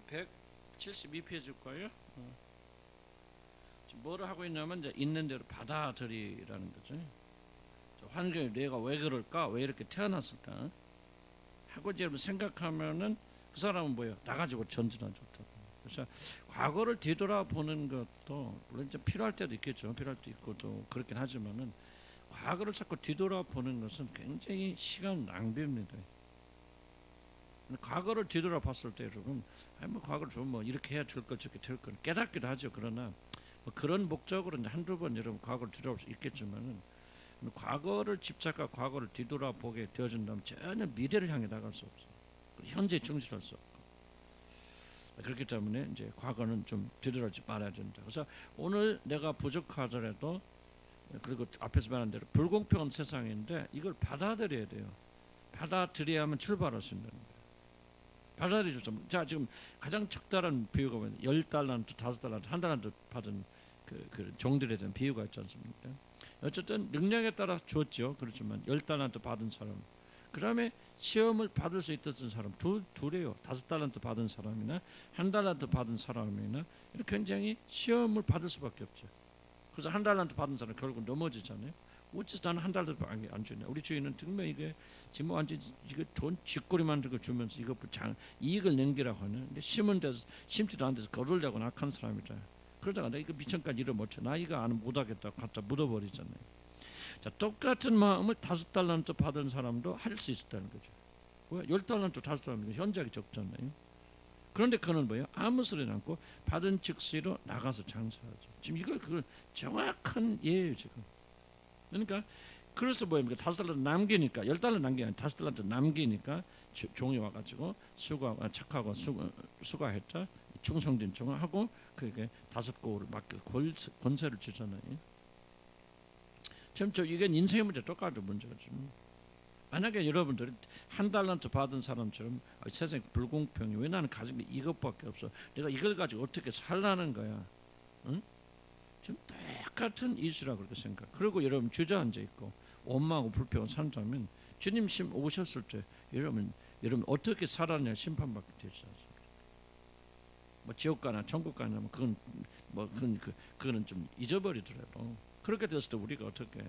172페이지일 거예요. 지금 뭐를 하고 있냐면 이제 있는 대로 받아들이라는 거죠. 환경에 내가 왜 그럴까? 왜 이렇게 태어났을까? 하고 이제 생각하면은 그 사람은 뭐예요? 나가지고 전진하지 못하고. 그래서 과거를 뒤돌아보는 것도 물론 이제 필요할 때도 있겠죠. 필요할 때 있고 또 그렇긴 하지만은 과거를 자꾸 뒤돌아보는 것은 굉장히 시간 낭비입니다. 과거를 뒤돌아봤을 때 여러분, 뭐 과거를 좀 뭐 이렇게 해야 될 걸 저렇게 될 걸 깨닫기도 하죠. 그러나 뭐 그런 목적으로 이제 한두 번 여러분 과거를 뒤돌아볼 수 있겠지만은 과거를 집착하고 과거를 뒤돌아보게 되어진다면 전혀 미래를 향해 나갈 수 없어요. 현재에 충실할 수 없고. 그렇기 때문에 이제 과거는 좀 뒤돌아지 말아야 된다. 그래서 오늘 내가 부족하더라도 그리고 앞에서 말한 대로 불공평한 세상인데 이걸 받아들여야 돼요. 받아들여야만 출발할 수 있는 거예요. 받아들이죠. 자, 지금 가장 적절한 비유가 뭐냐? 10달란트, 5달란트, 1달란트 받은 그 종들에 대한 비유가 있지 않습니까? 어쨌든 능력에 따라 줬죠. 그렇지만 10달란트 받은 사람, 그 다음에 시험을 받을 수 있었던 사람 둘이에요. 5달란트 받은 사람이나 1달란트 받은 사람이나 굉장히 시험을 받을 수밖에 없죠. 그래서 1달란트 받은 사람 결국 넘어지잖아요. 어째서 나는 1달란트 안 주냐? 우리 주인은 정말 이게 지금 완전 이거 돈 쥐꼬리 만들고 주면서 이거 이익을 남기라고 하는. 근데 심은 데서 심지도 않은 데서 거두려고 악한 사람이다. 그러다가 나 이거 미천까지 일을 못해. 나 이거 안 못하겠다고 갖다 묻어버리잖아요. 자, 똑같은 마음을 5달란트 받은 사람도 할 수 있었다는 거죠. 왜? 10달란트 5달란트 현저하게 적잖아요. 그런데 그는 뭐예요? 아무 소리 않고 받은 즉시로 나가서 장사하죠. 지금 이거 그걸 정확한 예예요 지금. 그러니까 그래서 뭐입니까? 5달란트 남기니까 10달란트 남기니까 아니라 5달란트 남기니까 종이 와가지고 착하고 수고했다. 충성된 종하고 그게 5고를 맡길 권세를 주잖아요. 지금 이건 인생의 문제 똑같은 문제죠. 만약에 여러분들이 1달란트 받은 사람처럼 세상에 불공평이 왜 나는 가진 게 이것밖에 없어? 내가 이걸 가지고 어떻게 살라는 거야? 응? 지금 똑같은 이슈라 그렇게 생각. 그리고 여러분 주저앉아 있고 원망하고 불평을 산다면 주님 오셨을 때 여러분 어떻게 살았냐 심판받게 되지 않습니까? 뭐 지옥 가나 천국 가나 그거는 좀 잊어버리더라도 그렇게 됐을 때 우리가 어떻게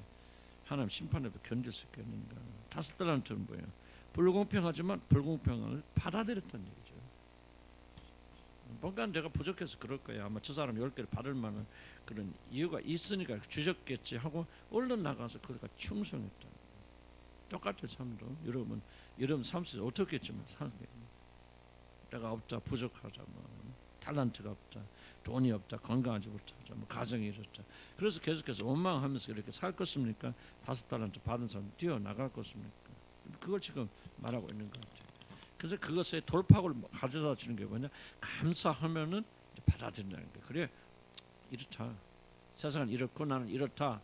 하나님 심판을 견딜 수 있겠는가? 5달란트는 뭐예요? 불공평하지만 불공평을 받아들였다는 얘기죠. 뭔가 내가 부족해서 그럴 거야. 아마 저 사람 10개를 받을 만한 그런 이유가 있으니까 주셨겠지 하고 얼른 나가서 그러니까 충성했다. 똑같은 삶도 여러분 삶 속에서 어떻게 했지만 내가 없다, 부족하다, 탤런트가 없다, 돈이 없다, 건강하지 못하다, 가정이 이렇다. 그래서 계속해서 원망하면서 이렇게 살 것입니까? 5달란트 받은 사람 뛰어나갈 것입니까? 그걸 지금 말하고 있는 것 같아요. 그래서 그것의 돌파구를 가져다 주는 게 뭐냐? 감사하면은 받아들인다는 거예요. 그래, 이렇다. 세상은 이렇고 나는 이렇다.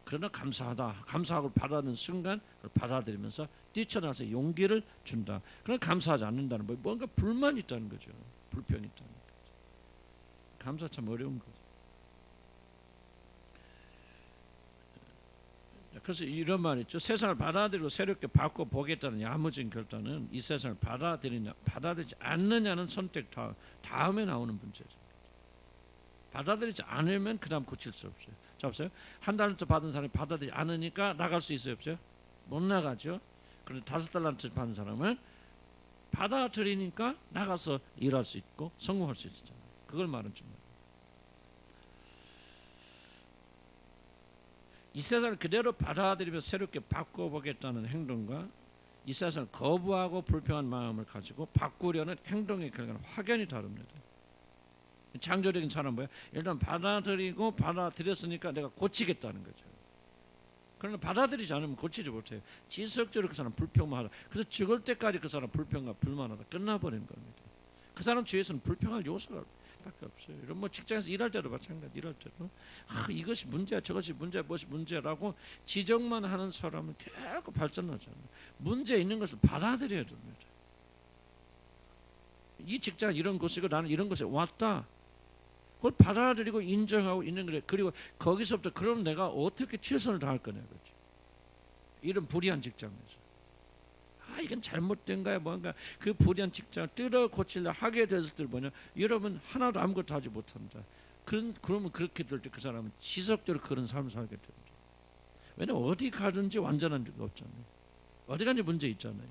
그러나 감사하고 받아들이는 순간 그걸 받아들이면서 뛰쳐나서 용기를 준다. 그러나 감사하지 않는다는 거, 뭔가 불만이 있다는 거죠. 불평이 있다는 거죠. 감사 참 어려운 거죠. 그래서 이런 말이 있죠. 세상을 받아들이고 새롭게 바꿔보겠다는 야무진 결단은 이 세상을 받아들이지 않느냐는 선택 다음에 나오는 문제죠. 받아들이지 않으면 그 다음 고칠 수 없어요. 자, 보세요. 1달란트 받은 사람이 받아들이지 않으니까 나갈 수 있어요, 없어요? 못 나가죠. 그런데 5달란트 받은 사람은 받아들이니까 나가서 일할 수 있고 성공할 수 있잖아요. 그걸 말은 좀. 이 세상을 그대로 받아들이며 새롭게 바꿔보겠다는 행동과 이 세상을 거부하고 불평한 마음을 가지고 바꾸려는 행동의 결과는 확연히 다릅니다. 창조적인 사람은 뭐야? 일단 받아들였으니까 내가 고치겠다는 거죠. 그러나 받아들이지 않으면 고치지 못해요. 지속적으로 그 사람 불평만 하다. 그래서 죽을 때까지 그 사람 불평과 불만하다 끝나버리는 겁니다. 그 사람 주위에서는 불평할 요소가 밖에 없어요. 이런 직장에서 일할 때도 마찬가지. 일할 때도 이것이 문제야, 저것이 문제야, 무엇이 문제라고 지적만 하는 사람은 결국 발전하지 않아요. 문제 있는 것을 받아들여야 됩니다. 이 직장 이런 곳이고 나는 이런 곳에 왔다. 그걸 받아들이고 인정하고 있는 거래. 그리고 거기서부터 그럼 내가 어떻게 최선을 다할 거냐, 그렇지? 이런 불의한 직장에서 이건 잘못된 거야 뭔가 그 불의한 직장을 뜯어 고치려 하게 됐을 때 뭐냐, 여러분 하나도 아무것도 하지 못한다. 그러면 그렇게 될 때 그 사람은 지속적으로 그런 삶을 살게 됩니다. 왜냐면 어디 가든지 완전한 게 없잖아요. 어디 가든지 문제 있잖아요.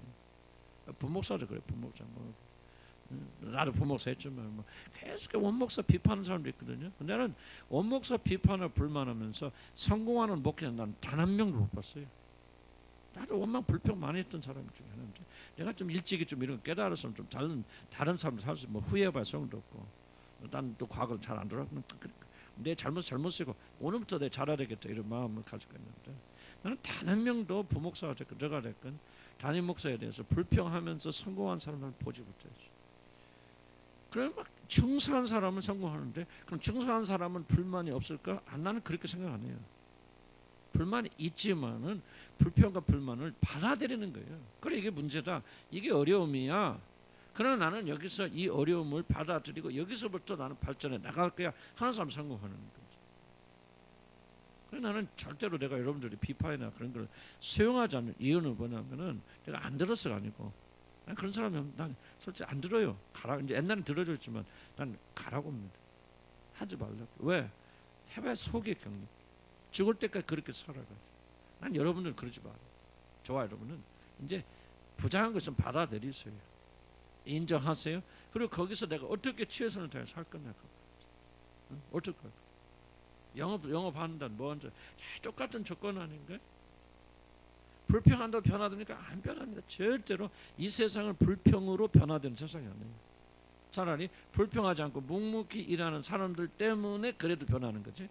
부목사도 그래. 부목사 뭐 나도 부목사 했지만 뭐 계속 원목사 비판하는 사람도 있거든요. 근데 나는 원목사 비판을 불만하면서 성공하는 목회는 난 단 한 명도 못 봤어요. 나도 원망 불평 많이 했던 사람 중에 하나인데, 내가 좀 일찍이 좀 이런 거 깨달았으면 좀 다른 삶을 살 수, 뭐 후회할 소용도 없고, 난 또 과거를 잘 안 돌아. 내 잘못이고 오늘부터 내 잘해야 되겠다 이런 마음을 가지고 있는데, 나는 단 한 명도 부목사가 됐건 저가 됐건 담임 목사에 대해서 불평하면서 성공한 사람을 보지 못했어요. 그럼 막 충성한 사람은 성공하는데, 그럼 충성한 사람은 불만이 없을까? 나는 그렇게 생각 안 해요. 불만이 있지만은 불평과 불만을 받아들이는 거예요. 그래, 이게 문제다. 이게 어려움이야. 그러나 나는 여기서 이 어려움을 받아들이고 여기서부터 나는 발전해 나갈 거야 하는 사람 성공하는 거죠. 그래서 나는 절대로 내가 여러분들이 비판이나 그런 걸 수용하지 않는 이유는 뭐냐면은 내가 안 들어서가 아니고, 난 그런 사람이면 난 솔직히 안 들어요. 가라. 이제 옛날엔 들어줬지만 난 가라고 합니다. 하지 말라고. 왜? 해봐야 속이 경리. 죽을 때까지 그렇게 살아가지. 난 여러분들 그러지 마라. 저와 여러분은 이제 부당한 것은 받아들이세요. 인정하세요. 그리고 거기서 내가 어떻게 최선을 다해 살 거냐. 응? 어떻게 영업한다 뭐 한다 똑같은 조건 아닌가? 불평한다고 변화됩니까? 안 변합니다. 절대로 이 세상은 불평으로 변화되는 세상이 아니에요. 차라리 불평하지 않고 묵묵히 일하는 사람들 때문에 그래도 변하는 거지.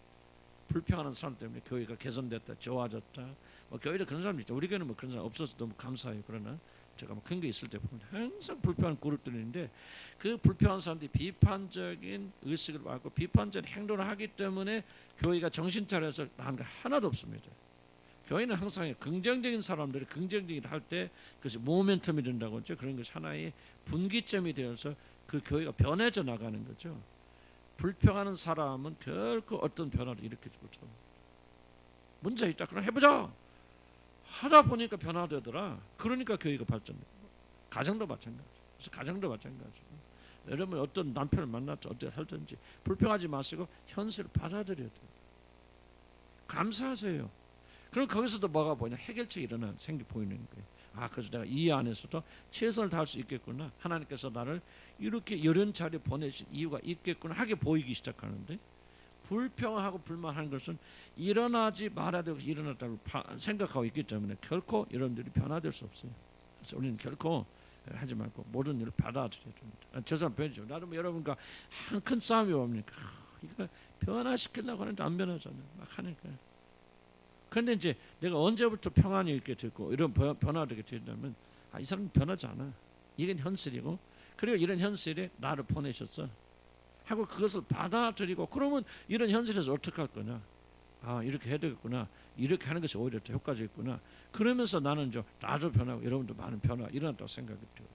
불평하는 사람 때문에 교회가 개선됐다, 좋아졌다. 뭐 교회도 그런 사람도 있죠. 우리 교회는 뭐 그런 사람 없어서 너무 감사해요. 그러나 제가 뭐 큰 게 있을 때 보면 항상 불평하는 그룹들이 있는데, 그 불평하는 사람들이 비판적인 의식을 갖고 비판적인 행동을 하기 때문에 교회가 정신 차려서 하는 게 하나도 없습니다. 교회는 항상 긍정적인 사람들이 긍정적인 할 때 그것이 모멘텀이 된다고 하죠. 그런 것이 하나의 분기점이 되어서 그 교회가 변해져 나가는 거죠. 불평하는 사람은 결코 어떤 변화를 일으키지 못합니다. 문제 있다. 그럼 해보자. 하다 보니까 변화되더라. 그러니까 교회가 발전돼. 가정도 마찬가지. 그래서 가정도 마찬가지. 여러분 어떤 남편을 만났든 어떻게 살든지 불평하지 마시고 현실을 받아들여야 돼요. 감사하세요. 그럼 거기서도 뭐가 보이냐? 해결책이 생기 보이는 거예요. 그래서 내가 이 안에서도 최선을 다할 수 있겠구나. 하나님께서 나를 이렇게 이런 자리에 보내신 이유가 있겠구나 하게 보이기 시작하는데, 불평하고 불만하는 것은 일어나지 말아야 되고 일어났다고 생각하고 있기 때문에 결코 여러분들이 변화될 수 없어요. 그래서 우리는 결코 하지 말고 모든 일을 받아들여야 됩니다. 저 사람 변이죠. 나도 뭐 여러분과 한 큰 싸움이 옵니까? 이거 변화시키려고 하는데 안 변하잖아요. 막 하니까. 그런데 이제 내가 언제부터 평안이 있게 됐고 이런 변화되게 된다면, 이 사람은 변하지 않아. 이건 현실이고, 그리고 이런 현실에 나를 보내셨어 하고 그것을 받아들이고, 그러면 이런 현실에서 어떻게 할 거냐? 이렇게 해야 되겠구나. 이렇게 하는 것이 오히려 더 효과적이구나. 그러면서 나는 나도 변하고 여러분도 많은 변화가 일어났다고 생각이 들어요.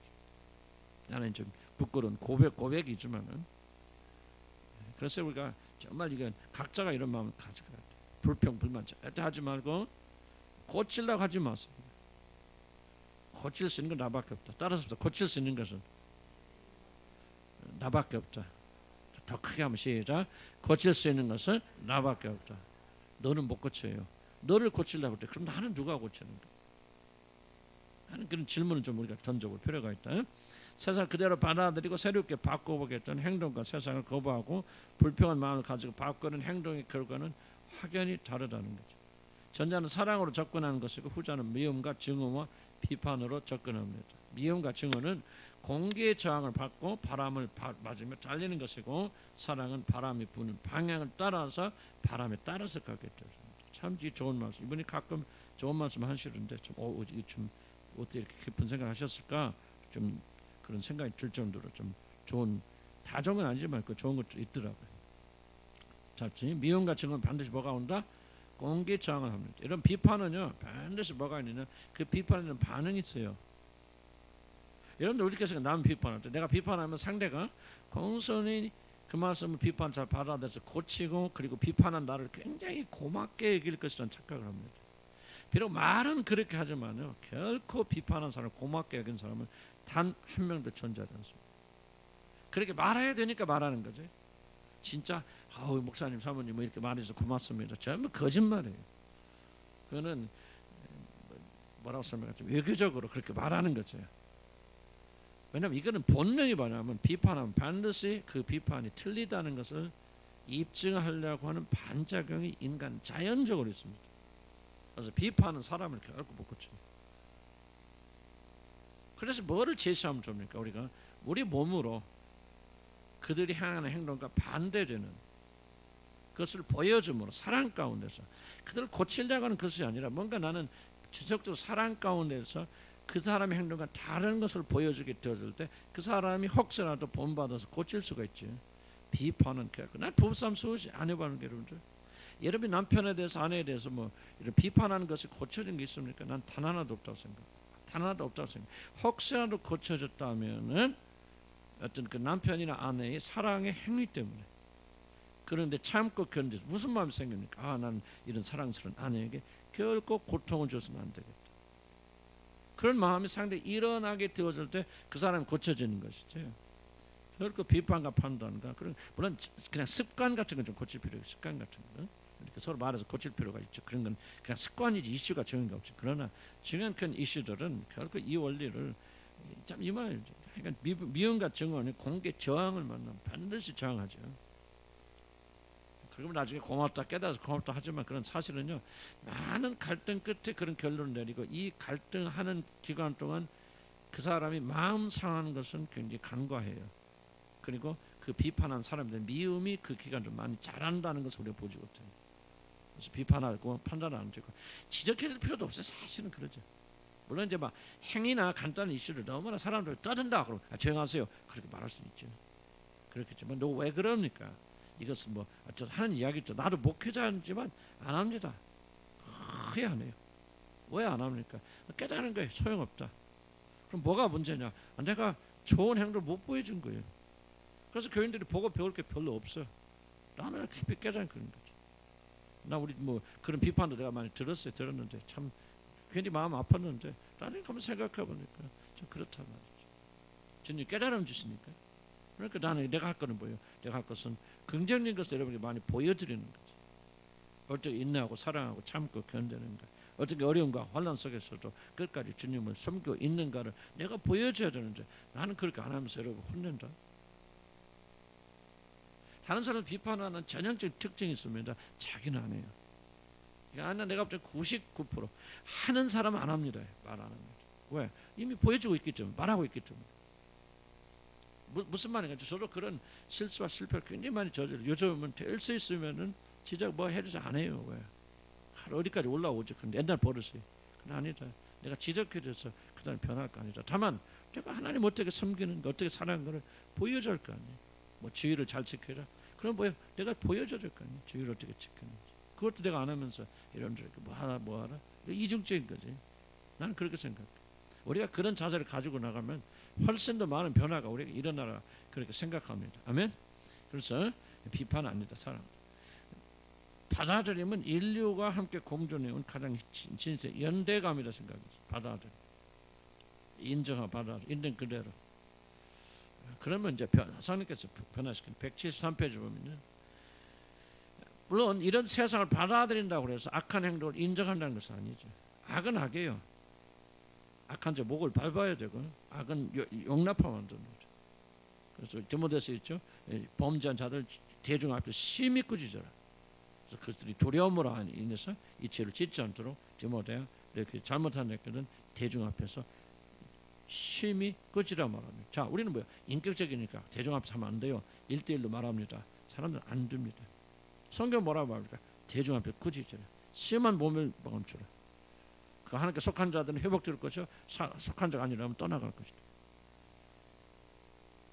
나는 좀 부끄러운 고백이지만은, 그래서 우리가 정말 이건 각자가 이런 마음을 가져가야 돼. 불평 불만 절대 하지 말고 고치려고 하지 마세요. 고칠 수 있는 건 나밖에 없다. 따라서 고칠 수 있는 것은 나밖에 없다. 더 크게 하면 시작. 고칠 수 있는 것은 나밖에 없다. 너는 못 고쳐요. 너를 고치려고 할 때 그럼 나는 누가 고치는가? 하는 그런 질문을 좀 우리가 던져볼 필요가 있다. 세상을 그대로 받아들이고 새롭게 바꿔보겠다는 행동과 세상을 거부하고 불평한 마음을 가지고 바꾸는 행동의 결과는 확연히 다르다는 거죠. 전자는 사랑으로 접근하는 것이고 후자는 미움과 증오와 비판으로 접근합니다. 미움과 증오는 공기의 저항을 받고 바람을 맞으며 달리는 것이고, 사랑은 바람이 부는 방향을 따라서 바람에 따라서 가게 됩니다. 참 좋은 말씀. 이분이 가끔 좋은 말씀 하시는데 좀 어떻게 이렇게 깊은 생각을 하셨을까? 좀 그런 생각이 들 정도로 좀 좋은, 다 좋은 건 아니지만 그 좋은 것도 있더라고요. 자, 미움과 증오는 반드시 뭐가 온다? 공개 저항을 합니다. 이런 비판은요 반드시 뭐가 있느냐? 그 비판에는 반응이 있어요. 여러분들 우리께서 남 비판할 때 내가 비판하면 상대가 공손히 그 말씀을 비판 잘 받아들여서 고치고, 그리고 비판한 나를 굉장히 고맙게 여길 것이라는 착각을 합니다. 비록 말은 그렇게 하지만요, 결코 비판하는 사람을 고맙게 여긴 사람은 단 한 명도 존재하지 않습니다. 그렇게 말해야 되니까 말하는 거죠. 진짜 목사님 사모님 뭐 이렇게 말해서 고맙습니다, 전부 거짓말이에요. 그거는 뭐라고 설명하죠? 외교적으로 그렇게 말하는 거죠. 왜냐하면 이거는 본능이 뭐냐면 비판하면 반드시 그 비판이 틀리다는 것을 입증하려고 하는 반작용이 인간 자연적으로 있습니다. 그래서 비판은 사람을 결코 못 고쳐요. 그래서 뭐를 제시하면 좋습니까? 우리가 우리 몸으로 그들이 향하는 행동과 반대되는 그것을 보여줌으로 사랑 가운데서 그들을 고치려고 하는 것이 아니라 뭔가 나는 지속적으로 사랑 가운데서 그 사람의 행동과 다른 것을 보여주게 되었을 때 그 사람이 혹시라도 본받아서 고칠 수가 있지. 비판은 결코 난 부부싸움 수없이 안 해보는 게 여러분들, 여러분이 남편에 대해서 아내에 대해서 뭐 이런 비판하는 것이 고쳐진 게 있습니까? 난 단 하나도 없다고 생각. 단 하나도 없다고 생각. 혹시라도 고쳐졌다면은 어떤 그 남편이나 아내의 사랑의 행위 때문에. 그런데 참고 견뎌서 무슨 마음이 생깁니까? 난 이런 사랑스러운 아내에게 결코 고통을 줘서는 안 되겠다. 그런 마음이 상당히 일어나게 되어질 때 그 사람이 고쳐지는 것이죠. 결코 비판과 판단과 그런, 물론 그냥 습관 같은 건 좀 고칠 필요가 있어요. 습관 같은 건 이렇게 서로 말해서 고칠 필요가 있죠. 그런 건 그냥 습관이지 이슈가 중요한 게 없죠. 그러나 중요한 큰 이슈들은 결코 이 원리를 참 이 말, 그러니까 미움과 증오는 공개 저항을 만나면 반드시 저항하죠. 그러면 나중에 고맙다 깨달아서 고맙다 하지만 그런 사실은요, 많은 갈등 끝에 그런 결론을 내리고 이 갈등하는 기간 동안 그 사람이 마음 상하는 것은 굉장히 간과해요. 그리고 그 비판한 사람들 미움이 그 기간 좀 많이 자란다는 것을 우리가 보지 못해요. 그래서 비판하고 판단을 안 되고 지적해야 될 필요도 없어요. 사실은 그러죠. 물론 이제 막 행위나 간단한 이슈를 너무나 사람들이 떠든다 그러면 조용하세요 그렇게 말할 수 있죠. 그렇겠지만 너 왜 그럽니까? 이것은 뭐 어쩌서 하는 이야기죠. 나도 목회자지만 안 합니다. 거의 안 해요. 왜 안 합니까? 깨달은 거예요. 소용없다. 그럼 뭐가 문제냐? 내가 좋은 행동을 못 보여준 거예요. 그래서 교인들이 보고 배울 게 별로 없어. 나는 깊이 깨달은 그런 거죠. 나 우리 뭐 그런 비판도 내가 많이 들었는데 참 괜히 마음 아팠는데 나중에 한번 생각해 보니까 좀 그렇단 말이죠. 주님 깨달음 주시니까. 그러니까 나는 내가 할 거는 뭐예요? 내가 할 것은 긍정적인 것을 여러분에게 많이 보여드리는 거지. 어떻게 인내하고 사랑하고 참고 견디는가, 어떻게 어려움과 환난 속에서도 끝까지 주님을 섬기고 있는가를 내가 보여줘야 되는데 나는 그렇게 안 하면서 여러분 혼낸다. 다른 사람을 비판하는 전형적인 특징이 있습니다. 자기는 안 해요. 그러니까 내가 볼 때 99% 하는 사람은 안 합니다. 말 안 합니다. 왜? 이미 보여주고 있기 때문에, 말하고 있기 때문에. 무슨 말인가? 저도 그런 실수와 실패를 굉장히 많이 저질러. 요즘은 될 수 있으면은 지적 뭐 해주지 안 해요. 왜? 어디까지 올라오죠. 근데 옛날 버릇이. 그건 아니다. 내가 지적해줘서 그 사람이 변할 거 아니다. 다만 내가 하나님 어떻게 섬기는 거, 어떻게 사랑하는 거를 보여줄 거 아니에요. 뭐 주의를 잘 지켜라. 그럼 뭐야? 내가 보여줘야 될 거 아니에요. 주의를 어떻게 지키는지. 그것도 내가 안 하면서 이런저런 뭐 하라. 이중적인 거지. 나는 그렇게 생각해. 우리가 그런 자세를 가지고 나가면 훨씬 더 많은 변화가 우리가 일어나라 그렇게 생각합니다. 아멘. 그래서 비판 아니다. 사랑. 받아들임은 인류가 함께 공존해온 가장 진짜 연대감이라 생각했어요. 받아들임. 인정하고 받아들임. 있는 그대로. 그러면 이제 하나님께서 변화시킨 173페이지 보면요. 물론 이런 세상을 받아들인다고 해서 악한 행동을 인정한다는 것은 아니죠. 악은 악이에요. 악한 자 목을 밟아야 되고 악은 용납하면 되는 거죠. 그래서 디모데서 있죠. 범죄한 자들 대중 앞에 심히 꾸짖어라. 그래서 그들이 두려움으로 인해서 이 죄를 짓지 않도록 디모데야 이렇게 잘못한 애들은 대중 앞에서 심히 꾸짖으라 말합니다. 자, 우리는 뭐야? 인격적이니까 대중 앞에서 하면 안 돼요. 1대1로 말합니다. 사람들은 안 됩니다. 성경 뭐라고 말합니까? 대중 앞에 꾸짖으라. 심한 몸을 멈추라. 그 하나님께 속한 자들은 회복될 것이요 속한 자가 아니라면 떠나갈 것이다.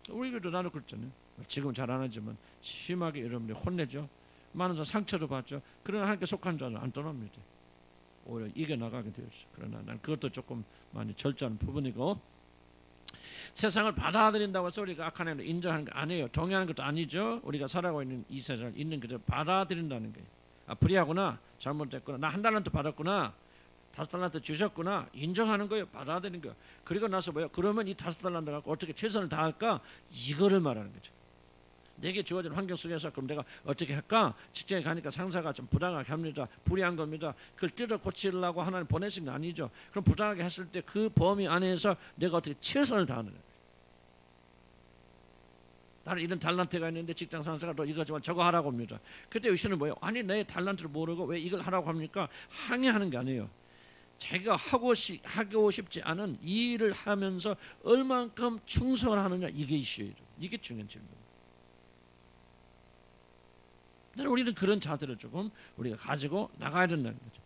우리도 나는 그랬잖아요. 지금 잘 안 하지만 심하게 여러분들이 혼내죠. 많은 사람 상처도 받죠. 그러나 하나님께 속한 자는 안 떠납니다. 오히려 이겨나가게 되었어요. 그러나 난 그것도 조금 많이 절제하는 부분이고, 세상을 받아들인다고 해서 우리가 악한 행동을 인정하는 거 아니에요. 동의하는 것도 아니죠. 우리가 살아가고 있는 이 세상을 있는 그대로 받아들인다는 거예요. 불의하구나, 잘못됐구나, 나 한 달란트 받았구나, 5달란트 주셨구나 인정하는 거예요. 받아들이는 거예요. 그리고 나서 뭐예요? 그러면 이 5달란트 갖고 어떻게 최선을 다할까? 이거를 말하는 거죠. 내게 주어진 환경 속에서 그럼 내가 어떻게 할까? 직장에 가니까 상사가 좀 부당하게 합니다. 불이한 겁니다. 그걸 뜯어 고치려고 하나님 보내신 거 아니죠. 그럼 부당하게 했을 때 그 범위 안에서 내가 어떻게 최선을 다하는 거예요. 나는 이런 달란트가 있는데 직장 상사가 너 이거 좀 저거 하라고 합니다. 그때 의신은 뭐예요? 아니 내 달란트를 모르고 왜 이걸 하라고 합니까? 항의하는 게 아니에요. 자기가 하고 싶지 않은 이 일을 하면서 얼만큼 충성을 하느냐 이게 이슈예요. 이게 중요한 질문입니다. 우리는 그런 자세를 조금 우리가 가지고 나가야 된다는 거죠.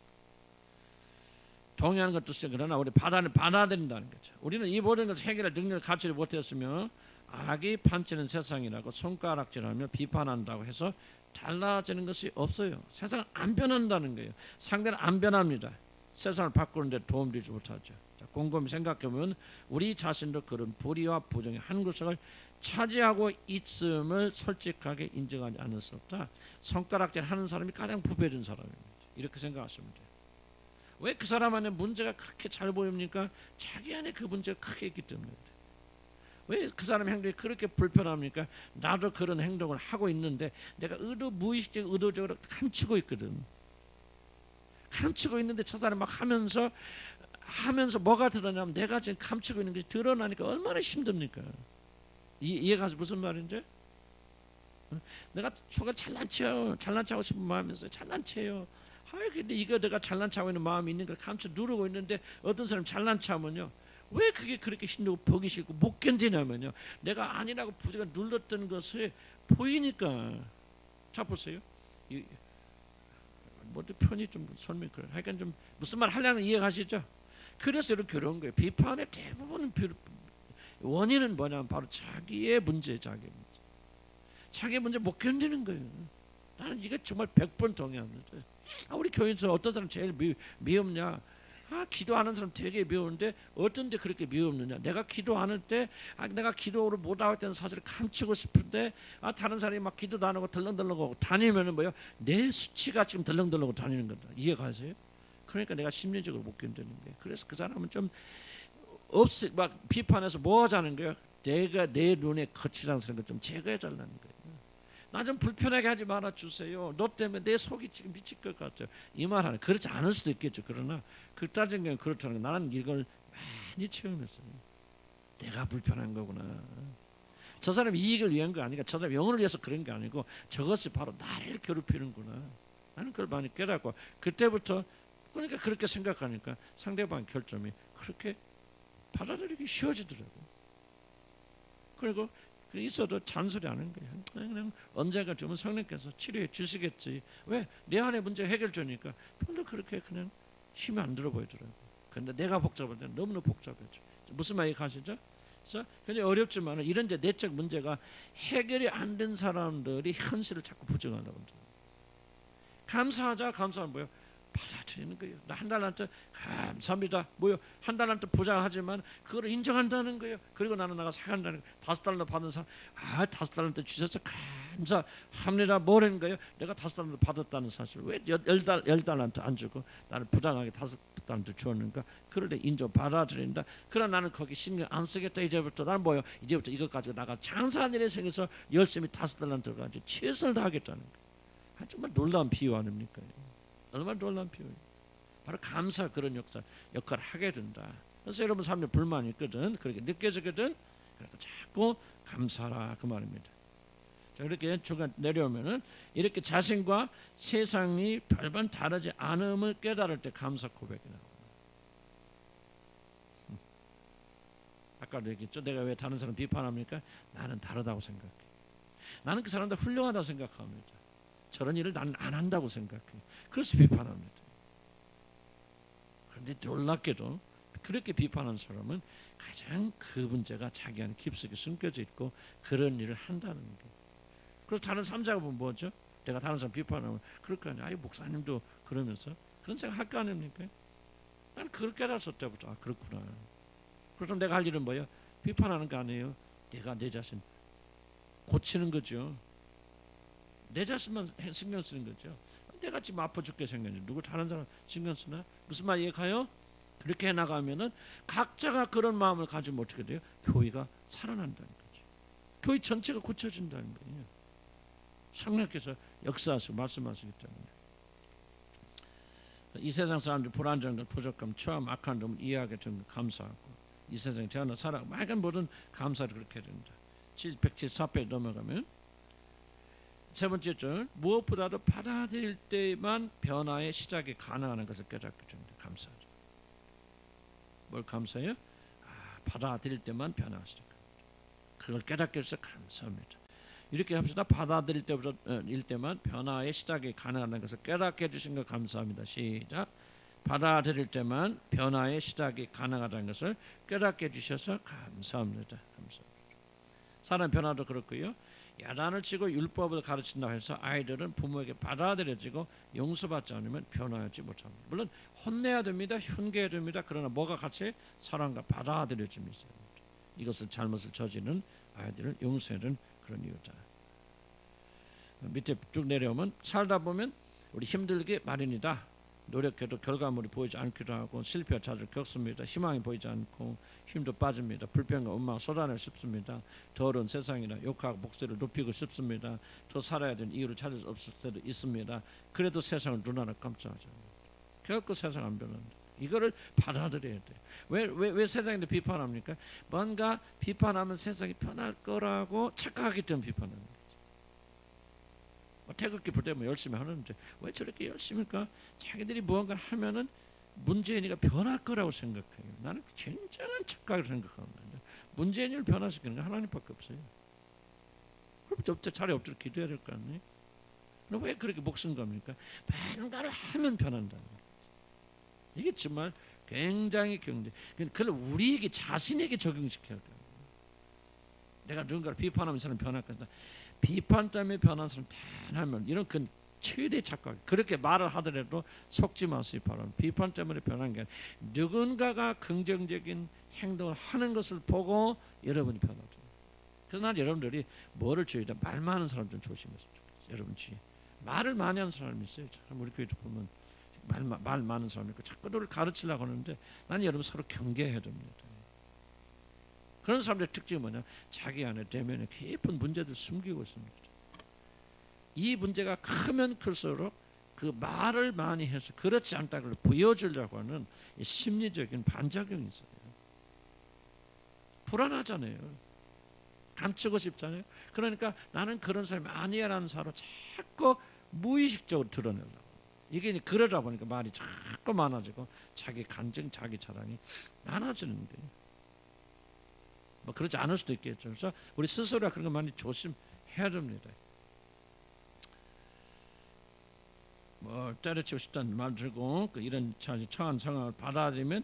동의하는 것도 있어요. 그러나 우리 받아들인다는 거죠. 우리는 이 모든 것을 해결할 능력을 갖추지 못했으며 악이 판치는 세상이라고 손가락질하며 비판한다고 해서 달라지는 것이 없어요. 세상은 안 변한다는 거예요. 상대는 안 변합니다. 세상을 바꾸는데 도움되지 못하죠. 자, 곰곰이 생각해보면 우리 자신도 그런 불의와 부정의 한 구석을 차지하고 있음을 솔직하게 인정하지 않을 수 없다. 손가락질 하는 사람이 가장 부패된 사람입니다. 이렇게 생각하시면 돼요. 왜 그 사람 안에 문제가 그렇게 잘 보입니까? 자기 안에 그 문제가 크게 있기 때문입니다. 왜 그 사람 행동이 그렇게 불편합니까? 나도 그런 행동을 하고 있는데 내가 무의식적 의도적으로 감추고 있거든. 감추고 있는데 저 사람 막 하면서 뭐가 드러나면 내가 지금 감추고 있는 게 드러나니까 얼마나 힘듭니까? 이해가 무슨 말인지? 내가 속에 잘난 척하고 싶은 마음이 있어요. 잘난 척해요. 근데 이거 내가 잘난 척하고 있는 마음이 있는 걸 감춰 누르고 있는데 어떤 사람 잘난 척하면요. 왜 그게 그렇게 힘들고 보기 싫고 못 견디냐면요. 내가 아니라고 부지가 눌렀던 것을 보이니까. 자 보세요. 뭐든 편히 좀 설명 그래. 하여간 좀 무슨 말 하려는 이해가시죠? 그래서 이렇게 어려운 거예요. 비판의 대부분 원인은 뭐냐면 바로 자기의 문제, 자기 문제 못 견디는 거예요. 나는 이게 정말 100번 동의합니다. 우리 교회에서 어떤 사람 제일 미흡냐? 기도하는 사람 되게 미우는데 어떤 데 그렇게 미흡느냐? 내가 기도하는 때 내가 기도를 못하고 있다는 사실을 감추고 싶은데 다른 사람이 막 기도도 안 하고 덜렁덜렁하고 다니면은 뭐요? 내 수치가 지금 덜렁덜렁하고 다니는 거다. 이해가세요? 그러니까 내가 심리적으로 못 견디는 거예요. 그래서 그 사람은 좀 막 비판해서 뭐 하자는 거예요? 내가 내 눈에 거칠장스러운 것 좀 제거해 달라는 거예요. 나 좀 불편하게 하지 말아 주세요. 너 때문에 내 속이 지금 미칠 것 같아요. 이 말하는 그렇지 않을 수도 있겠죠. 그러나 그 따진 게 그렇다는 거 나는 이걸 많이 체험했어요. 내가 불편한 거구나. 저 사람 이익을 위한 거 아니고 저 사람 영혼을 위해서 그런 게 아니고 저것이 바로 나를 괴롭히는구나. 나는 그걸 많이 깨닫고 그때부터 그러니까 그렇게 생각하니까 상대방 결점이 그렇게 받아들이기 쉬워지더라고. 그리고 있어도 잔소리 안 하는 거예요. 그냥 언제가 되면 성령께서 치료해 주시겠지. 왜? 내 안에 문제 해결되니까 별로 그렇게 그냥 힘이 안 들어 보이더라고. 근데 내가 복잡할 때 너무나 복잡해져. 무슨 말이 가시죠? 그래서 굉장히 어렵지만 이런 이제 내적 문제가 해결이 안 된 사람들이 현실을 자꾸 부정한다고 합니다. 감사하면 뭐예요? 받아들이는 거예요. 나 한 달란트 감사합니다. 뭐요? 한 달란트 부자하지만 그걸 인정한다는 거예요. 그리고 나는 나가서 한다는 거예요. 5달란트 받은 사람 5달란트 주셔서 감사합니다. 뭐라는 거예요? 내가 5달란트 받았다는 사실. 왜 10달란트 안 주고 나를 부당하게 5달란트 주었는가? 그럴 때 인정 받아들인다. 그러나 나는 거기 신경 안 쓰겠다. 이제부터 나는 뭐요? 이제부터 이것 가지고 나가 장사한 일에 생겨서 열심히 5달란트를 가지고 최선을 다하겠다는 거예요. 정말 놀라운 비유 아닙니까? 얼마나 놀라운 비유예요. 바로 감사 그런 역할을 하게 된다. 그래서 여러분 삶에 불만이 있거든. 그렇게 느껴지거든. 그러니까 자꾸 감사라 그 말입니다. 자, 이렇게 중간 내려오면은 이렇게 자신과 세상이 별반 다르지 않음을 깨달을 때 감사 고백이 나옵니다. 아까도 얘기했죠. 내가 왜 다른 사람 비판합니까? 나는 다르다고 생각해. 나는 그 사람들 훌륭하다고 생각합니다. 저런 일을 나는 안 한다고 생각해. 그래서 비판합니다. 그런데 놀랍게도 그렇게 비판한 사람은 가장 그 문제가 자기 안에 깊숙이 숨겨져 있고 그런 일을 한다는 거예요. 그래서 다른 삼자가 보면 뭐죠? 내가 다른 사람 비판하면 그럴 거 아니야. 목사님도 그러면서 그런 생각 할 거 아닙니까? 난 그걸 깨달았을 때부터 그렇구나. 그래서 내가 할 일은 뭐야? 비판하는 거 아니에요. 내가 내 자신 고치는 거죠. 내 자신만 신경 쓰는 거죠. 내가 지금 아파 죽게 생겼는데 누구 다른 사람 신경 쓰나? 무슨 말 이해가요? 그렇게 해나가면은 각자가 그런 마음을 가지면 어떻게 돼요? 교회가 살아난다는 거죠. 교회 전체가 고쳐진다는 거예요. 성령께서 역사하시고 말씀하시기 때문에. 이 세상 사람들이 불안정감, 부족감, 추함, 악한 점을 이해하게 된 거 감사하고, 이 세상에 태어나 살아 막연 모든 감사를 그렇게 해야 된다. 174페이지 넘어가면 세 번째 줄, 무엇보다도 받아들일 때만 변화의 시작이 가능한 것을 깨닫게 됩니다. 감사하죠. 뭘 감사해요? 받아들일 때만 변화가 시작합니다. 그걸 깨닫게 해서 감사합니다. 이렇게 합시다. 받아들일 때만 변화의 시작이 가능한 것을 깨닫게 해주신 것 감사합니다. 시작. 받아들일 때만 변화의 시작이 가능하다는 것을 깨닫게 해주셔서 감사합니다. 감사합니다. 사람 변화도 그렇고요. 야단을 치고 율법을 가르친다고 해서 아이들은 부모에게 받아들여지고 용서받지 않으면 변화하지 못합니다. 물론 혼내야 됩니다. 훈계해야 됩니다. 그러나 뭐가 같이 사랑과 받아들여짐이 있어야 됩니다. 이것을 잘못을 저지른 아이들을 용서해야 되는 그런 이유다. 밑에 쭉 내려오면 살다 보면 우리 힘들게 마련이다. 노력해도 결과물이 보이지 않기도 하고 실패와 자주 겪습니다. 희망이 보이지 않고 힘도 빠집니다. 불평과 원망 쏟아내고 싶습니다. 더러운 세상이라 욕하고 목소리를 높이고 싶습니다. 더 살아야 되는 이유를 찾을 수 없을 때도 있습니다. 그래도 세상을 눈하나 깜짝하지 않습니다. 결코 세상 안 변한다. 이거를 받아들여야 돼. 왜 세상인데 비판합니까? 뭔가 비판하면 세상이 변할 거라고 착각하기 때문에 비판하는 거죠. 태극기 불 때 뭐 열심히 하는데 왜 저렇게 열심일까? 자기들이 무언가를 하면은 문재인이가 변할 거라고 생각해요. 나는 굉장한 착각을 생각합니다. 문재인을 변화시키는 게 하나님밖에 없어요. 그럼 저 자리에 엎드려 기도해야 될 거 아니에요? 왜 그렇게 목숨 겁니까? 뭔가를 하면 변한다는 거예요. 이게 정말 굉장히 경제. 그걸 우리에게 자신에게 적용시켜야 돼요. 내가 누군가를 비판하면 사람 변할 거다. 비판 때문에 변한 사람 대단하면 이런 그 최대 착각. 그렇게 말을 하더라도 속지 마세요. 바로 비판 때문에 변한 게 아니라 누군가가 긍정적인 행동을 하는 것을 보고 여러분이 변하죠. 그래서 난 여러분들이 뭐를 줘야 돼? 말 많은 사람 좀 조심했으면 좋겠어요. 여러분 주위에 말을 많이 하는 사람이 있어요. 참 우리 교회도 보면 말 많은 사람이 있고 자꾸 너를 가르치려고 하는데 나는 여러분 서로 경계해야 됩니다. 그런 사람들의 특징이 뭐냐? 자기 안에 대면에 깊은 문제들 숨기고 있습니다. 이 문제가 크면 클수록 그 말을 많이 해서 그렇지 않다고 보여주려고 하는 심리적인 반작용이 있어요. 불안하잖아요. 감추고 싶잖아요. 그러니까 나는 그런 사람이 아니야라는 사로 자꾸 무의식적으로 드러내려고. 이게 그러다 보니까 말이 자꾸 많아지고 자기 간증, 자기 자랑이 많아지는 거예요. 뭐 그렇지 않을 수도 있겠죠. 그래서 우리 스스로가 그런 거 많이 조심해야 됩니다. 뭐 때려치고 싶다는 말 들고 이런 처한 상황을 받아들이면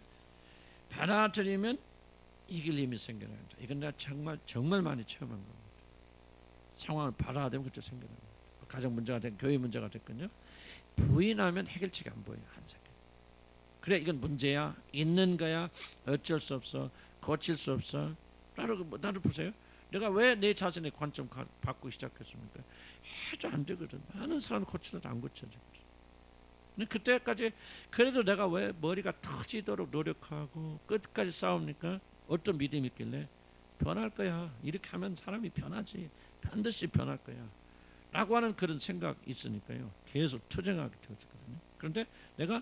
이길 힘이 생겨나야 된다. 이건 내가 정말 많이 체험한 겁니다. 상황을 받아들이면 그때 생겨납니다. 가정 문제가 됐건 교회 문제가 됐건요. 부인하면 해결책이 안 보여요. 한생. 그래 이건 문제야. 있는 거야. 어쩔 수 없어. 고칠 수 없어. 나를 보세요. 내가 왜 내 자신의 관점 바꾸기 시작했습니까? 해도 안 되거든. 많은 사람이 고치려도 안 고쳐지거든. 근데 그때까지 그래도 내가 왜 머리가 터지도록 노력하고 끝까지 싸웁니까? 어떤 믿음이 있길래 변할 거야. 이렇게 하면 사람이 변하지. 반드시 변할 거야. 라고 하는 그런 생각이 있으니까요. 계속 투쟁하게 되었거든요. 그런데 내가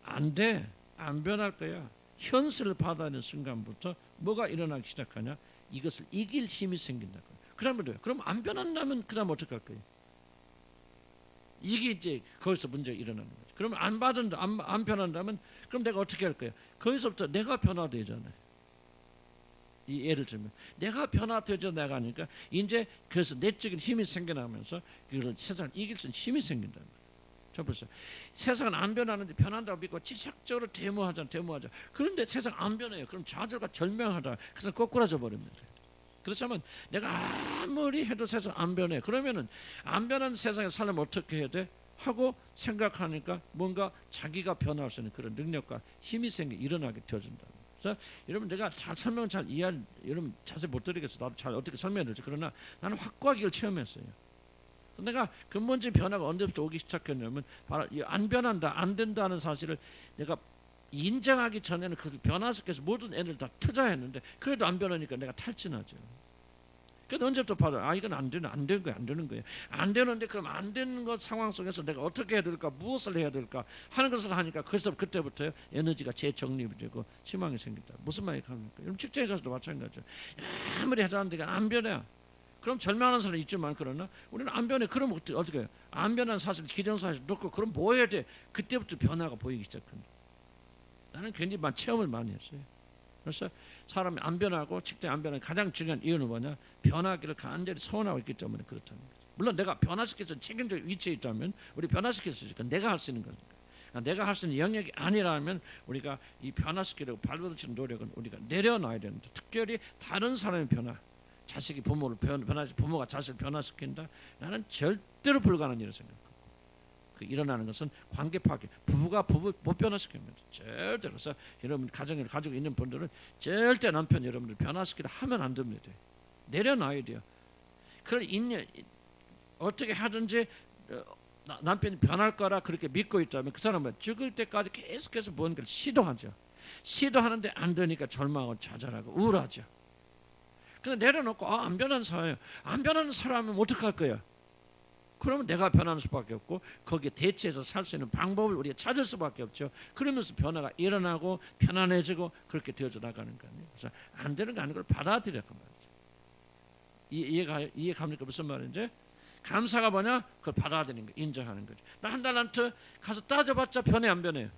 안 돼. 안 변할 거야. 현실을 받아내는 순간부터 뭐가 일어나기 시작하냐? 이것을 이길 힘이 생긴다고. 그러면 그럼 안 변한다면 그다음 어떻게 할 거예요? 이게 이제 거기서 문제가 일어나는 거죠. 그러면 안 변한다면 그럼 내가 어떻게 할 거야? 거기서부터 내가 변화되잖아요. 이 예를 들면 내가 변화되져 나가니까 이제 그래서 내적인 힘이 생겨나면서 그걸 세상을 이길 수 있는 힘이 생긴다. 자 보세요. 세상은 안 변하는데 변한다고 믿고 지속적으로 데모하자. 그런데 세상 안 변해요. 그럼 좌절과 절망하다. 그래서 꼬꾸라져 버립니다. 그렇지만 내가 아무리 해도 세상 안 변해. 그러면은 안 변하는 세상에 살려면 어떻게 해야 돼? 하고 생각하니까 뭔가 자기가 변할 수 있는 그런 능력과 힘이 일어나게 되어진다. 그래서 여러분 제가 설명 잘 여러분 자세히 못 드리겠어요. 나도 잘 어떻게 설명해야 될지. 그러나 나는 확고하게 이걸 체험했어요. 내가 근본적인 변화가 언제부터 오기 시작했냐면 바로 안 변한다, 안 된다는 사실을 내가 인정하기 전에는 그것을 변화시켜서 모든 애들 다 투자했는데 그래도 안 변하니까 내가 탈진하죠. 그래도 언제부터 받아? 이건 안 되는 거야, 안 되는 거야. 안 되는데 그럼 안 되는 것 상황 속에서 내가 어떻게 해야 될까, 무엇을 해야 될까 하는 것을 하니까 그때부터 에너지가 재정립이 되고 희망이 생긴다. 무슨 말이 합니까? 여러분 직장에 가서도 마찬가지죠. 아무리 해도 안 되니까 안 변해. 그럼 절망하는 사람이 있지만 그러나 우리는 안 변해. 그럼 어떻게 해요? 안 변한 사실, 기정사실 놓고 그럼 뭐 해야 돼? 그때부터 변화가 보이기 시작합니다. 나는 굉장히 체험을 많이 했어요. 그래서 사람이 안 변하고 직장이 안 변하는 가장 중요한 이유는 뭐냐? 변하기를 간절히 소원하고 있기 때문에 그렇다는 거죠. 물론 내가 변화시켜서 책임질 위치에 있다면 우리 변화시킬 수 있으니까 내가 할 수 있는 거니까. 내가 할 수 있는 영역이 아니라면 우리가 이 변화시키려고 발버둥치는 노력은 우리가 내려놔야 되는데, 특별히 다른 사람의 변화, 자식이 부모를 부모가 자식을 변화시킨다, 나는 절대로 불가능한 일을 생각하고, 그 일어나는 것은 관계 파괴, 부부가 부부 못 변화시킵니다. 절대로. 그래서 여러분 가정을 가지고 있는 분들은 절대 남편 여러분들 변화시키려 하면 안 됩니다. 내려놔야 돼요. 그걸 어떻게 하든지 남편이 변할 거라 그렇게 믿고 있다면 그 사람은 죽을 때까지 계속해서 뭔가를 시도하죠. 시도하는데 안 되니까 절망하고 좌절하고 우울하죠. 근데 내려놓고 안 변하는 사람이에요. 안 변하는 사람은 어떡할 거야? 그러면 내가 변하는 수밖에 없고 거기에 대체해서 살 수 있는 방법을 우리가 찾을 수밖에 없죠. 그러면서 변화가 일어나고 편안해지고 그렇게 되어져 나가는 거예요. 그래서 안 되는 거 아닌 걸 받아들이란 말이죠. 이해갑니까? 무슨 말인지? 감사가 뭐냐? 그걸 받아들이는 거, 인정하는 거죠. 나 한 달란트 가서 따져봤자 변해 안 변해요?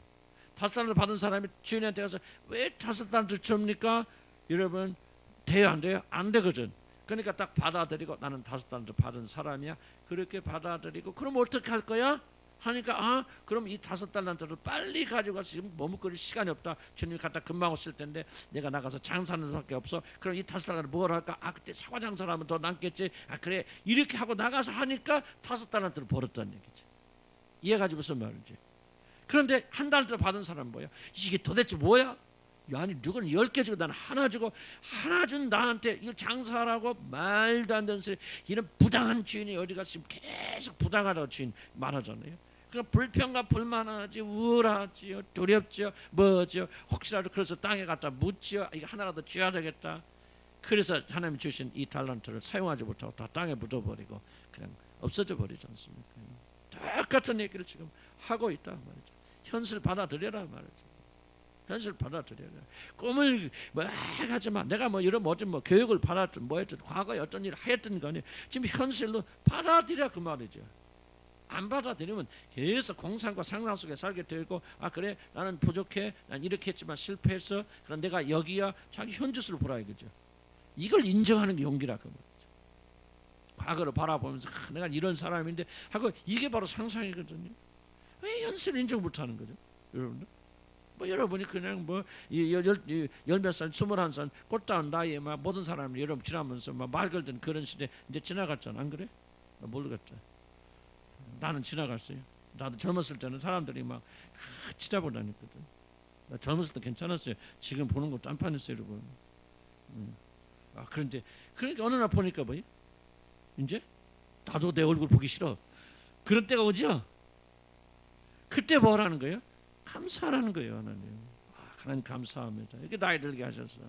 5달란트 받은 사람이 주인한테 가서 왜 5달란트 줍니까? 여러분 돼요 안 돼요? 안 되거든. 그러니까 딱 받아들이고 나는 5달란트 받은 사람이야. 그렇게 받아들이고 그럼 어떻게 할 거야? 하니까 그럼 이 5달란트를 빨리 가지고 가서 지금 머뭇거릴 시간이 없다. 주님이 갖다 금방 오실 텐데 내가 나가서 장사하는 수밖에 없어. 그럼 이 5달란트 뭘 할까? 그때 사과 장사를 하면 더 남겠지. 그래 이렇게 하고 나가서 하니까 5달란트를 벌었다는 얘기지. 이해가지 무슨 말인지. 그런데 한 달도 받은 사람은 뭐야? 이게 도대체 뭐야? 아니 누구는 10개 주고 나는 하나 주고 하나 준 나한테 이걸 장사하라고 말도 안 되는 소리. 이런 부당한 주인이 어디 가서 지금 계속 부당하다고 주인 말하잖아요. 그럼 불평과 불만하지, 우울하지요, 두렵지요, 뭐지요. 혹시라도 그래서 땅에 갖다 묻지요. 이거 하나라도 줘야 되겠다. 그래서 하나님이 주신 이 달란트를 사용하지 못하고 다 땅에 묻어버리고 그냥 없어져 버리지 않습니까? 똑같은 얘기를 지금 하고 있다 말이죠. 현실 받아들여라 말이죠. 현실 받아들여야 돼. 꿈을 하지 마. 내가 이런 교육을 받았든 했든 과거에 어떤 일을 하였든 간에 지금 현실로 받아들여 그 말이죠. 안 받아들이면 계속 공상과 상상 속에 살게 되고 그래 나는 부족해, 난 이렇게 했지만 실패했어. 그럼 내가 여기야. 자기 현주수를 보라 이거죠. 이걸 인정하는 게 용기라 그 말이죠. 과거를 바라보면서 내가 이런 사람인데 하고 이게 바로 상상이거든요. 왜 현실을 인정 못하는 거죠, 여러분들? 여러분이 그냥 열몇 살, 21살 꽃다운 나이에 모든 사람이 여러분 지나면서 말 걸던 그런 시대 이제 지나갔잖아, 안 그래? 모르겠다. 나는 지나갔어요. 나도 젊었을 때는 사람들이 치자고 다녔거든. 나 젊었을 때 괜찮았어요. 지금 보는 것도 안 판했어요, 여러분. 그런데 그러니까 어느 날 보니까 이제 나도 내 얼굴 보기 싫어. 그런 때가 오죠. 그때 뭘 하는 거예요? 감사하라는 거예요. 하나님 감사합니다. 이렇게 나이 들게 하셔서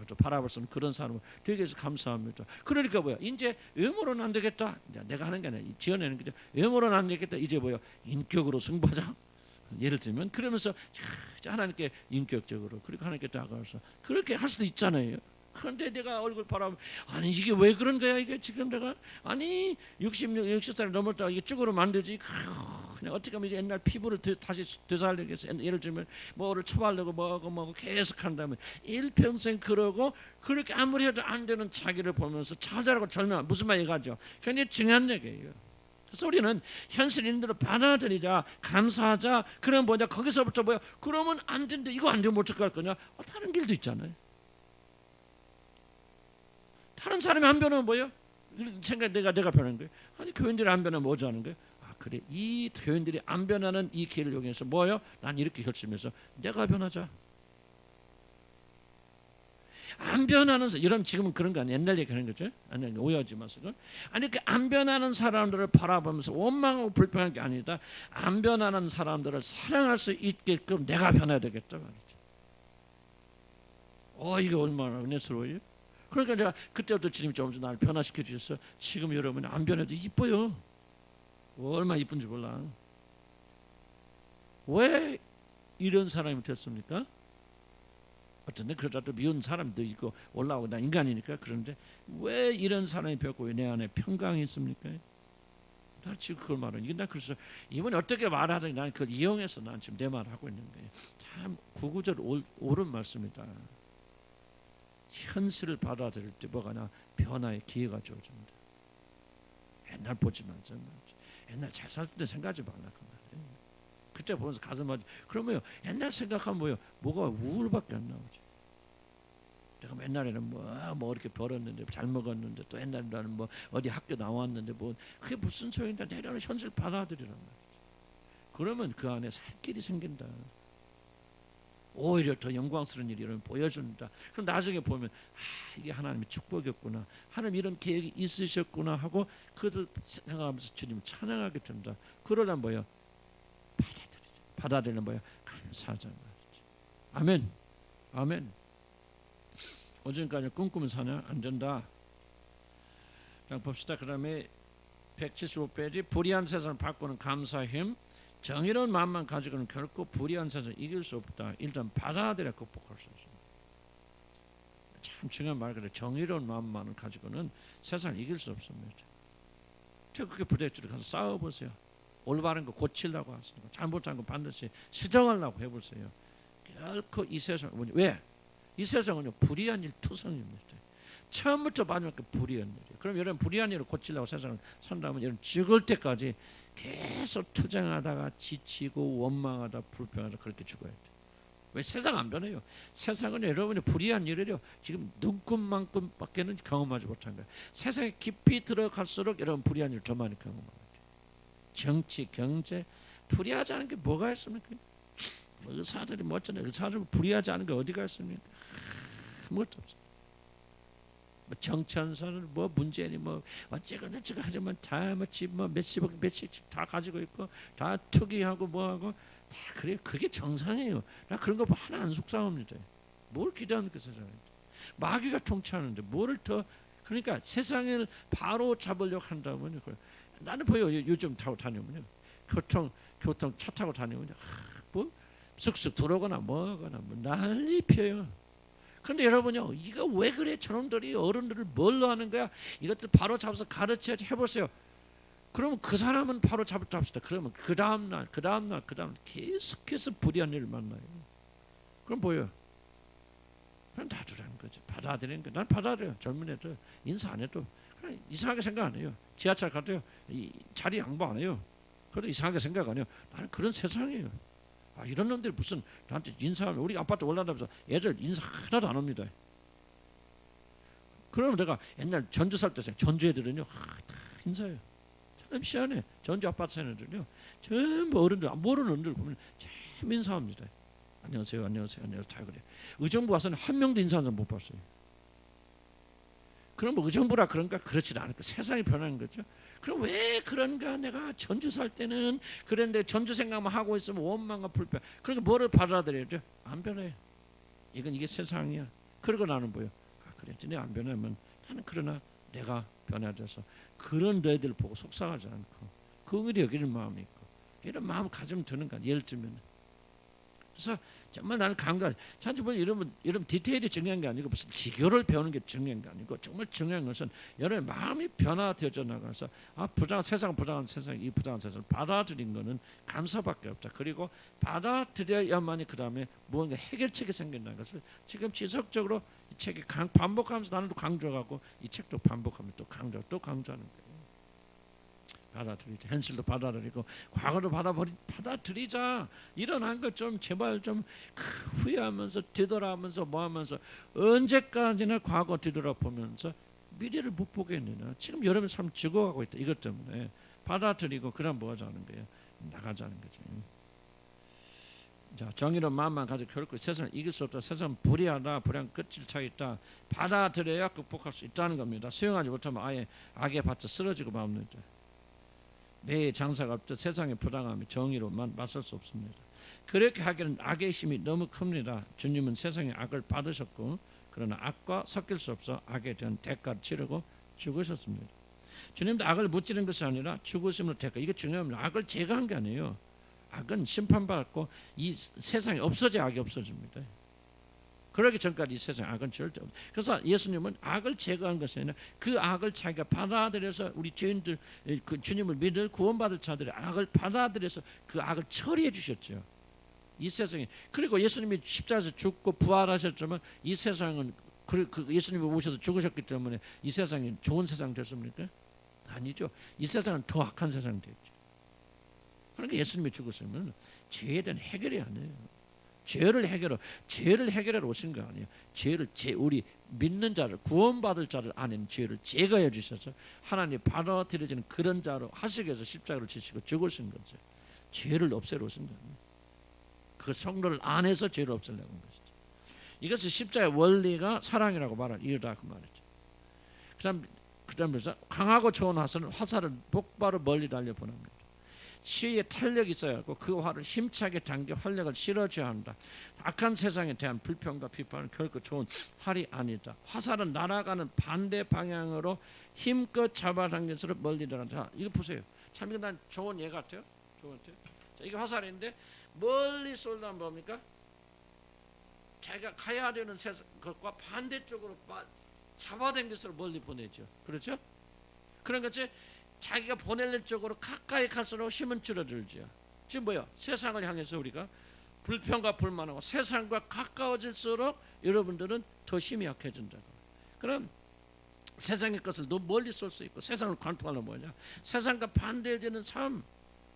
또 바라볼 수 없는 그런 사람을 되게 해서 감사합니다. 그러니까 이제 외모로는 안 되겠다. 이제 내가 하는 게 아니라 지어내는 거죠. 외모로는 안 되겠다. 이제 인격으로 승부하자. 예를 들면 그러면서 하나님께 인격적으로 그리고 하나님께 다가가서 그렇게 할 수도 있잖아요. 그런데 내가 얼굴 바라보면 이게 왜 그런 거야? 이게 지금 내가 60살 넘었다가 이게 쭈그러 만들지. 그냥 어떻게 하면 이게 옛날 피부를 다시 되살리기 위해서 예를 들면 뭐를 처벌하려고 뭐고 계속 한다면 일평생 그러고 그렇게 아무리 해도 안 되는 자기를 보면서 좌절하고 절망. 무슨 말 얘기하죠? 굉장히 중요한 얘기예요. 그래서 우리는 현실인들을 받아들이자, 감사하자. 그럼 거기서부터 그러면 안 된다. 이거 안 되면 어떻게 할 거냐? 다른 길도 있잖아요. 다른 사람이 안 변하면 뭐예요? 생각 내가 변하는 거예요. 교인들이 안 변하면 뭐죠 하는 거예요? 그래 이 교인들이 안 변하는 이 길을 이용해서 뭐예요? 난 이렇게 결심해서 내가 변하자. 안 변하는 사람, 여러분 지금은 그런 거 아니에요. 옛날 얘기하는 거죠. 아니 오해하지 마세요. 아니 그 안 변하는 사람들을 바라보면서 원망하고 불평한 게 아니다. 안 변하는 사람들을 사랑할 수 있게끔 내가 변해야 되겠다 말이죠. 이게 얼마나 은혜스러워요. 그러니까 제가 그때부터 주님이 조금씩 나를 변화시켜 주셨어요. 지금 여러분이 안 변해도 이뻐요. 얼마나 이쁜지 몰라. 왜 이런 사람이 됐습니까? 어떤데 그러다 미운 사람도 있고 올라오고 나 인간이니까. 그런데 왜 이런 사람이 되었고 내 안에 평강이 있습니까? 나 지금 그걸 말하는 이게 나 그래서 이번에 어떻게 말하든지 나는 그걸 이용해서 난 지금 내 말을 하고 있는 거예요. 참 구구절 옳은 말씀이다. 현실을 받아들일 때 뭐가나 변화의 기회가 주어집니다. 옛날 보지 말자. 옛날 잘 살 때 생각하지 말라 그 말이에요. 그때 보면서 가슴 아지. 그러면 옛날 생각하면 뭐가 우울밖에 안 나오지. 내가 옛날에는 뭐 이렇게 벌었는데 잘 먹었는데 또 옛날에는 뭐 어디 학교 나왔는데 뭐 그게 무슨 소용이다. 내려는 현실 받아들이란 말이지. 그러면 그 안에 살 길이 생긴다. 오히려 더 영광스러운 일이 여러분 보여준다. 그럼 나중에 보면 이게 하나님의 축복이었구나. 하나님 이런 계획이 있으셨구나 하고 그들 생각하면서 주님 찬양하게 된다. 그러려면 뭐예요? 받아들이는 뭐예요? 감사하자 말이지. 아멘. 아멘. 오전까지 꿈꾸면 사냐? 안 된다. 자 봅시다. 그 다음에 175페이지 불의한 세상을 바꾸는 감사의 힘. 정의로운 마음만 가지고는 결코 불의한 세상을 이길 수 없다. 일단 받아들여 극복할 수 있습니다. 참 중요한 말 그래. 정의로운 마음만 가지고는 세상을 이길 수 없습니다. 그렇게 부대찌개 가서 싸워보세요. 올바른 거 고치려고 하시는 거, 잘못한 거 반드시 수정하려고 해보세요. 결코 이 세상 왜? 이 세상은요 불의한 일 투성입니다. 처음부터 마지막까지 불의한 일이에요. 그럼 여러분 불의한 일을 고치려고 세상을 산다면 여러분 죽을 때까지 계속 투쟁하다가 지치고 원망하다 불평하다 그렇게 죽어야 돼요. 왜? 세상 안 변해요. 세상은 여러분이 불의한 일을요 지금 눈금만큼밖에는 경험하지 못한 거예요. 세상에 깊이 들어갈수록 여러분 불의한 일을 더 많이 경험합니다. 정치, 경제 불의하지 않은 게 뭐가 있습니까? 의사들이 뭐 어쩌나 의사들 불의하지 않은 게 어디가 있습니까? 아무것도 없어요. 뭐 정치하는 뭐 문재인이 뭐 어쩌고 저쩌고 하지만 다 뭐 집 뭐 몇십억 다 가지고 있고 다 투기하고 뭐하고 다 그래요. 그게 정상이에요. 나 그런 거 하나 안 속상합니다. 뭘 기대합니까 세상에? 마귀가 통치하는데 뭐를 더 그러니까 세상을 바로 잡으려고 한다면요. 나는 보여 요즘 타고 다니면요. 교통 차 타고 다니면요. 뭐 쑥쑥 들어오거나 뭐하거나 뭐 난리 펴요. 그런데 여러분요, 이거 왜 그래? 저놈들이 어른들을 뭘로 하는 거야? 이것들 바로 잡아서 가르쳐 해보세요. 그러면 그 사람은 바로 잡읍시다. 그러면 그 다음날 계속해서 불의한 일을 만나요. 그럼 뭐예요? 그냥 놔두라는 거죠. 받아들이는 거. 난 받아들여요. 젊은 애들 인사 안 해도 그냥 이상하게 생각 안 해요. 지하철 가도요 자리 양보 안 해요. 그래도 이상하게 생각 안 해요. 나는 그런 세상이에요. 이런 놈들 무슨 나한테 인사하면 우리 아파트 올라다면서 애들 인사 하나도 안 합니다. 그러면 내가 옛날 전주 살 때 전주 애들은요 다 인사해요. 참 희한해. 전주 아파트 사는 애들은요 전부 어른들 모르는 어른들 보면 참 인사합니다. 안녕하세요 다 그래. 의정부 와서는 한 명도 인사하는 사람 못 봤어요. 그럼 뭐 의정부라 그런가? 그렇지 않을까? 세상이 변하는 거죠. 그럼 왜 그런가? 내가 전주 살 때는 그랬는데 전주 생각만 하고 있으면 원망과 불평. 그러니까 뭐를 받아들여야 돼? 안 변해. 이게 세상이야. 그러고 나는 뭐요? 그래, 네 안 변하면 나는 그러나 내가 변화돼서 그런 너희들 보고 속상하지 않고 그 의리 여기는 마음이 있고 이런 마음 가지면 되는 거야. 예를 들면. 그래서 정말 나는 강조하지. 자주 보면 여러분 디테일이 중요한 게 아니고 무슨 기교를 배우는 게 중요한 게 아니고 정말 중요한 것은 여러분의 마음이 변화되어져 나가서 세상 부당한 세상 이 부당한 세상을 받아들인 거는 감사밖에 없다. 그리고 받아들여야만이 그 다음에 무언가 해결책이 생긴다는 것을 지금 지속적으로 이 책이 반복하면서 나는 또 강조하고 이 책도 반복하면서 또 강조하는 거예요. 받아들이자. 현실도 받아들이고 과거도 받아들이자. 일어난 것 좀 제발 좀 후회하면서 뒤돌아하면서 뭐하면서 언제까지나 과거 뒤돌아보면서 미래를 못 보겠느냐. 지금 여러분 삶 죽어가고 있다. 이것 때문에 받아들이고 그럼 뭐 하자는 거예요? 나가자는 거죠. 자, 정의로운 마음만 가지고 결코 세상을 이길 수 없다. 세상은 불의하다. 불의한 끝을 차 있다. 받아들여야 극복할 수 있다는 겁니다. 수용하지 못하면 아예 악에 받쳐 쓰러지고 맙니다. 내 장사가 없듯 세상의 부당함이 정의로만 맞설 수 없습니다. 그렇게 하기에는 악의 힘이 너무 큽니다. 주님은 세상의 악을 받으셨고 그러나 악과 섞일 수 없어 악에 대한 대가를 치르고 죽으셨습니다. 주님도 악을 무찌른 것이 아니라 죽으심으로 대가. 이게 중요합니다. 악을 제거한 게 아니에요. 악은 심판받고 이 세상에 없어져야 악이 없어집니다. 그러기 전까지 이 세상 악은 절대 없어요. 그래서 예수님은 악을 제거한 것이 아니라 그 악을 자기가 받아들여서 우리 죄인들, 그 주님을 믿을 구원받을 자들의 악을 받아들여서 그 악을 처리해 주셨죠. 이 세상에. 그리고 예수님이 십자가에서 죽고 부활하셨지만 이 세상은 그 예수님이 오셔서 죽으셨기 때문에 이 세상이 좋은 세상 됐습니까? 아니죠. 이 세상은 더 악한 세상이 됐죠. 그러니까 예수님이 죽으시면 죄에 대한 해결이 아니에요. 죄를 해결하러 오신 거 아니에요. 우리 믿는 자를, 구원받을 자를 아닌 죄를 제거해 주셔서 하나님 받아들여지는 그런 자로 하시기 위해서 십자가를 지시고 죽으신 거죠. 죄를 없애러 오신 거 아니에요. 그 성도를 안에서 죄를 없애려고 한 것이죠. 이것이 십자가의 원리가 사랑이라고 말하는 이유다 그 말이죠. 그다음에 강하고 좋은 화살을 똑바로 멀리 달려 보냅니다. 시위에 탄력이 있어야 하고 그 활을 힘차게 당겨 활력을 실어줘야 한다. 악한 세상에 대한 불평과 비판은 결코 좋은 활이 아니다. 화살은 날아가는 반대 방향으로 힘껏 잡아당겨서 멀리 날아간다. 이거 보세요. 참 이거 난 좋은 예 같아요. 자, 이게 화살인데 멀리 쏠다 뭡니까? 자기가 가야 되는 것과 반대쪽으로 잡아당겨서 멀리 보내죠. 그렇죠? 그런 것이 자기가 보내는 쪽으로 가까이 갈수록 힘은 줄어들죠. 지금 뭐야? 세상을 향해서 우리가 불평과 불만하고 세상과 가까워질수록 여러분들은 더 힘이 약해진다고. 그럼 세상의 것을 더 멀리 쏠 수 있고 세상을 관통하는 뭐냐? 세상과 반대되는 삶,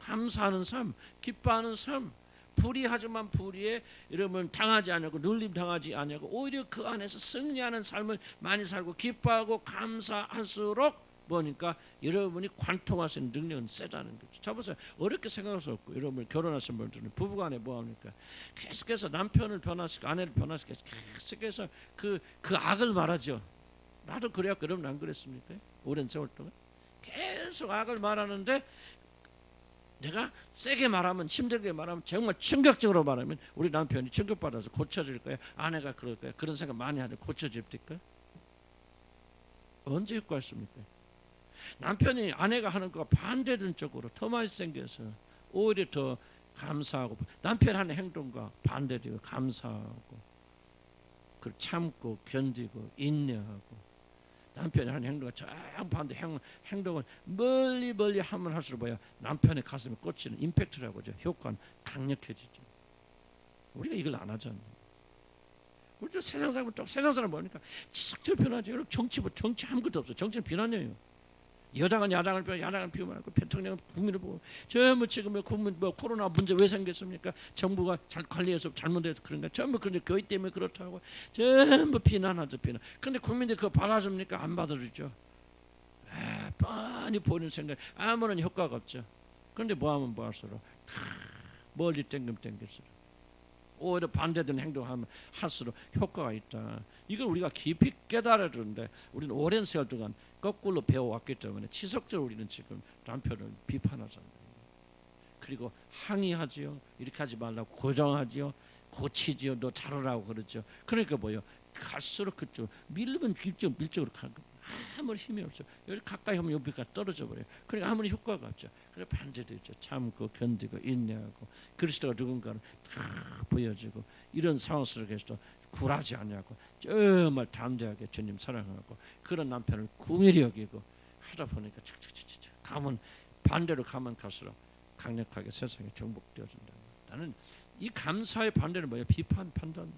감사하는 삶, 기뻐하는 삶, 불의하지만 불의에 여러분 당하지 않냐고 눌림 당하지 않냐고 오히려 그 안에서 승리하는 삶을 많이 살고 기뻐하고 감사할수록 뭐니까 여러분이 관통하시는 능력은 세다는 거죠. 자 보세요. 어렵게 생각할 수 없고 여러분 결혼하신 분들은 부부간에 뭐합니까? 계속해서 남편을 변화시키고 아내를 변화시키고 계속해서 그 악을 말하죠. 나도 그래야 여러분 안 그랬습니까? 오랜 세월 동안 계속 악을 말하는데 내가 세게 말하면 힘들게 말하면 정말 충격적으로 말하면 우리 남편이 충격받아서 고쳐질 거야. 아내가 그럴 거야. 그런 생각 많이 하죠. 고쳐질까? 언제 효과있습니까? 남편이 아내가 하는 거가 반대된 쪽으로 더 많이 생겨서 오히려 더 감사하고 남편 하는 행동과 반대되고 감사하고 그 참고 견디고 인내하고 남편이 하는 행동과 정반대 행동을 멀리 하면 할수록 뭐야 남편의 가슴에 꽂히는 임팩트라고 하죠. 효과는 강력해지죠. 우리가 이걸 안 하잖아요. 우리 세상 사람은 또 세상 사람 뭐니까 지속적으로 변하죠. 정치 아무것도 없어. 정치는 비난이에요. 여당은 야당을 비우고 야당을 비우고 대통령은 국민을 보고 전부 지금 국민 코로나 문제 왜 생겼습니까? 정부가 잘 관리해서 잘못해서 그런가? 전부 그런데 교회 때문에 그렇다고 전부 비난하죠. 비난. 그런데 국민들이 그거 받아줍니까? 안 받아주죠. 뻔히 보는 생각 아무런 효과가 없죠. 그런데 뭐하면 뭐할수록 멀리 땡길수록 오히려 반대되는 행동을 할수록 효과가 있다. 이걸 우리가 깊이 깨달아야 되는데 우리는 오랜 세월 동안 거꾸로 배워왔기 때문에 지속적으로 우리는 지금 남편을 비판하잖아요. 그리고 항의하지요. 이렇게 하지 말라고 고정하지요. 고치지요. 너 잘하라고 그러죠. 그러니까 뭐요? 갈수록 그쪽 밀면 밀적으로 가는 거예요. 아무리 힘이 없죠. 여기 가까이 하면 여기가 떨어져 버려요. 그러니까 아무리 효과가 없죠. 그래 반대도 있죠. 참고 견디고 인내하고 그리스도가 누군가를 다 보여주고 이런 상황 속에서도 굴하지 않냐고 정말 담대하게 주님 사랑하고 그런 남편을 긍휼히 여기고 하다 보니까 착착착착 가면 반대로 가면 갈수록 강력하게 세상에 정복되어진다. 나는 이 감사의 반대는 뭐예요? 비판 판단.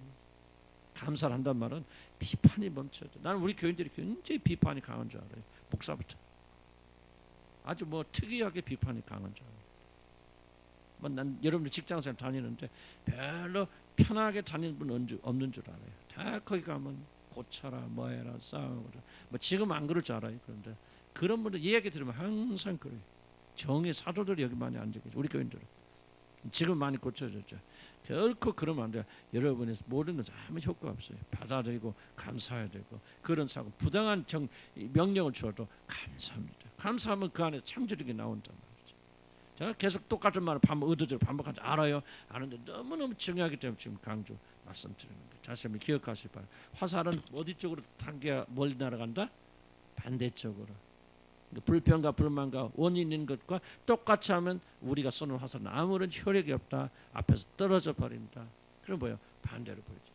감사를 한단 말은 비판이 멈춰야 돼. 나는 우리 교인들이 굉장히 비판이 강한 줄 알아요. 목사부터 아주 뭐 특이하게 비판이 강한 줄 알아요. 난 여러분들 직장생활 다니는데 별로 편하게 다니는 분 없는 줄 알아요. 다 거기 가면 고쳐라 뭐해라 싸우라 뭐 지금 안 그럴 줄 알아요. 그런데 그런 분들 이야기 들으면 항상 그래요. 정의 사도들이 여기 많이 앉아 계죠. 우리 교인들은 지금 많이 고쳐졌죠. 결코 그러면 안 돼요. 여러분의 모든 것은 아무 효과 없어요. 받아들이고 감사해야 되고, 그런 사고 부당한 명령을 주어도 감사합니다. 감사하면 그 안에 창조력이 나온단 말이죠. 제가 계속 똑같은 말을 의도적으로 반복하지 알아요. 아는데 너무너무 중요하기 때문에 지금 강조 말씀드리는 거예요. 다시 한번 기억하시기 바랍니다. 화살은 어디 쪽으로 당겨 멀리 날아간다? 반대쪽으로. 불평과 불만과 원인 있는 것과 똑같이 하면 우리가 쏘는 화살은 아무런 효력이 없다. 앞에서 떨어져 버린다. 그럼 뭐예요? 반대로 보이죠.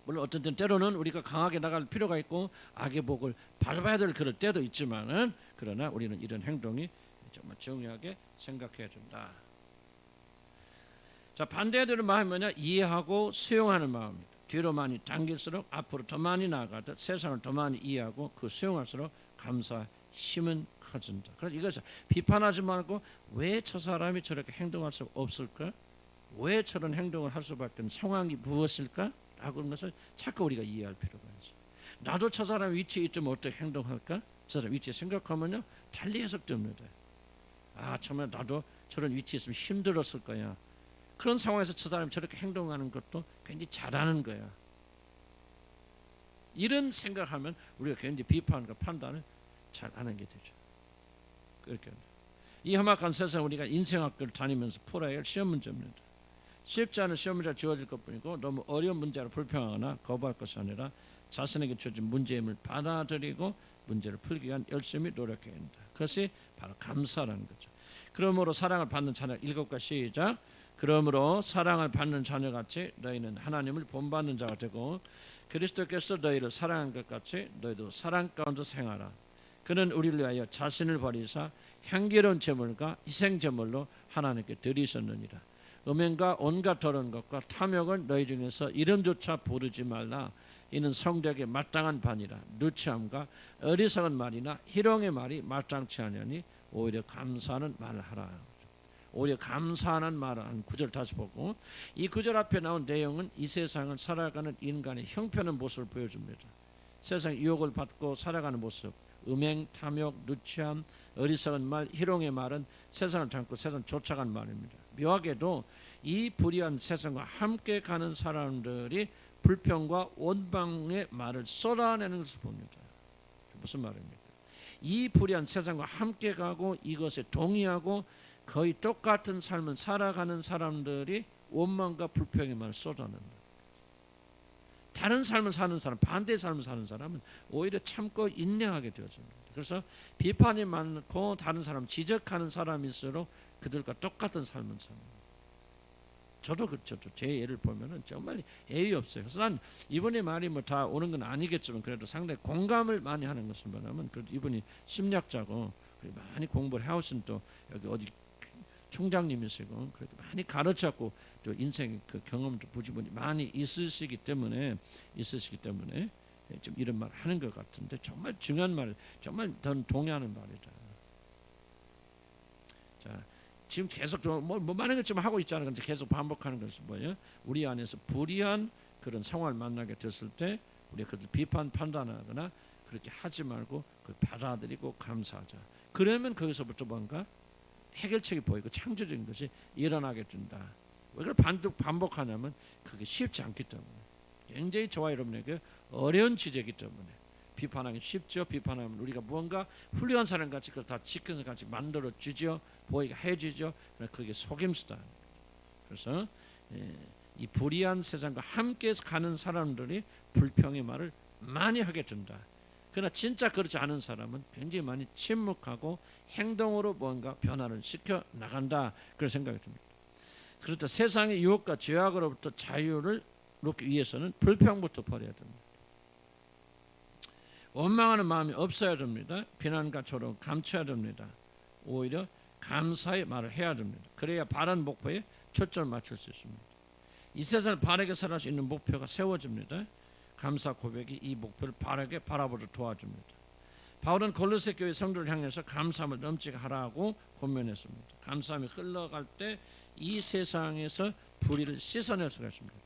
물론 어떤 때로는 우리가 강하게 나갈 필요가 있고 악의 복을 밟아야 될 그럴 때도 있지만은, 그러나 우리는 이런 행동이 정말 중요하게 생각해야 된다. 자, 반대해야 되는 마음이 뭐냐? 이해하고 수용하는 마음입니다. 뒤로 많이 당길수록 앞으로 더 많이 나아가듯 세상을 더 많이 이해하고 그 수용할수록 감사 힘은 커진다. 그래서 이것을 비판하지 말고 왜 저 사람이 저렇게 행동할 수 없을까? 왜 저런 행동을 할 수밖에 없는 상황이 무엇일까? 라고 하는 것을 자꾸 우리가 이해할 필요가 있어요. 나도 저 사람 위치에 있으면 어떻게 행동할까? 저 사람 위치에 생각하면요 달리 해석됩니다. 아, 정말 나도 저런 위치에 있으면 힘들었을 거야. 그런 상황에서 저 사람이 저렇게 행동하는 것도 굉장히 잘하는 거야. 이런 생각하면 우리가 굉장히 비판과 판단을 잘 하는 게 되죠. 그렇게 이 험악한 세상 우리가 인생학교를 다니면서 풀어야 할 시험 문제입니다. 쉽지 않은 시험 문제가 주어질 것뿐이고 너무 어려운 문제로 불평하거나 거부할 것이 아니라 자신에게 주어진 문제임을 받아들이고 문제를 풀기 위한 열심히 노력해야 한다. 그것이 바로 감사라는 거죠. 그러므로 사랑을 받는 자녀 7가 시작. 그러므로 사랑을 받는 자녀같이 너희는 하나님을 본받는 자가 되고 그리스도께서 너희를 사랑한 것 같이 너희도 사랑 가운데 생활하라. 그는 우리를 위하여 자신을 버리사 향기로운 제물과 희생 제물로 하나님께 드리셨느니라. 음행과 온갖 더러운 것과 탐욕을 너희 중에서 이름조차 부르지 말라. 이는 성도에게 마땅한 반이라. 누추함과 어리석은 말이나 희롱의 말이 마땅치 아니하니 오히려 감사하는 말을 하라. 오히려 감사하는 말을 한 9절 다시 보고, 이 9절 앞에 나온 내용은 이 세상을 살아가는 인간의 형편의 모습을 보여줍니다. 세상 유혹을 받고 살아가는 모습, 음행, 탐욕, 누추함, 어리석은 말, 희롱의 말은 세상을 닮고 세상 쫓아간 말입니다. 묘하게도 이 불의한 세상과 함께 가는 사람들이 불평과 원망의 말을 쏟아내는 것을 봅니다. 무슨 말입니까? 이 불의한 세상과 함께 가고 이것에 동의하고 거의 똑같은 삶을 살아가는 사람들이 원망과 불평의 말을 쏟아낸다. 다른 삶을 사는 사람, 반대의 삶을 사는 사람은 오히려 참고 인내하게 되어집니다. 그래서 비판이 많고 다른 사람 지적하는 사람일수록 그들과 똑같은 삶을 삽니다. 저도 제 예를 보면은 정말 예의 없어요. 그래서 난 이분의 말이 뭐 다 오는 건 아니겠지만 그래도 상당히 공감을 많이 하는 것을 말하면, 그래도 이분이 심리학자고 많이 공부를 해오신 또 여기 어디 총장님이시고 그렇게 많이 가르쳤고 또 인생 그 경험도 부지런히 많이 있으시기 때문에 좀 이런 말 하는 것 같은데 정말 중요한 말, 정말 전 동의하는 말이다. 자, 지금 계속 뭐 많은 것 좀 하고 있잖아요. 근데 계속 반복하는 것은 뭐예요? 우리 안에서 불의한 그런 상황을 만나게 됐을 때 우리가 그들 비판 판단하거나 그렇게 하지 말고 그걸 받아들이고 감사하자. 그러면 거기서부터 뭔가 해결책이 보이고 창조적인 것이 일어나게 된다. 왜 그걸 반복하냐면 그게 쉽지 않기 때문에, 굉장히 저와 여러분에게 어려운 지제이기 때문에. 비판하기 쉽죠. 비판하면 우리가 무언가 훌륭한 사람 같이 그걸 다 지켜서 같이 만들어 주죠. 보이게 해주죠. 그게 속임수다. 그래서 이 불의한 세상과 함께해서 가는 사람들이 불평의 말을 많이 하게 된다. 그러나 진짜 그렇지 않은 사람은 굉장히 많이 침묵하고 행동으로 뭔가 변화를 시켜 나간다. 그런 생각이 듭니다. 그렇다 세상의 유혹과 죄악으로부터 자유를 놓기 위해서는 불평부터 버려야 됩니다. 원망하는 마음이 없어야 됩니다. 비난과 조롱 감춰야 됩니다. 오히려 감사의 말을 해야 됩니다. 그래야 바른 목표에 초점을 맞출 수 있습니다. 이 세상을 바르게 살아갈 수 있는 목표가 세워집니다. 감사 고백이 이 목표를 바르게 바라보도록 도와줍니다. 바울은 골로새 교회 성도를 향해서 감사함을 넘치게 하라고 권면했습니다. 감사함이 흘러갈 때 이 세상에서 불의를 씻어낼 수가 있습니다.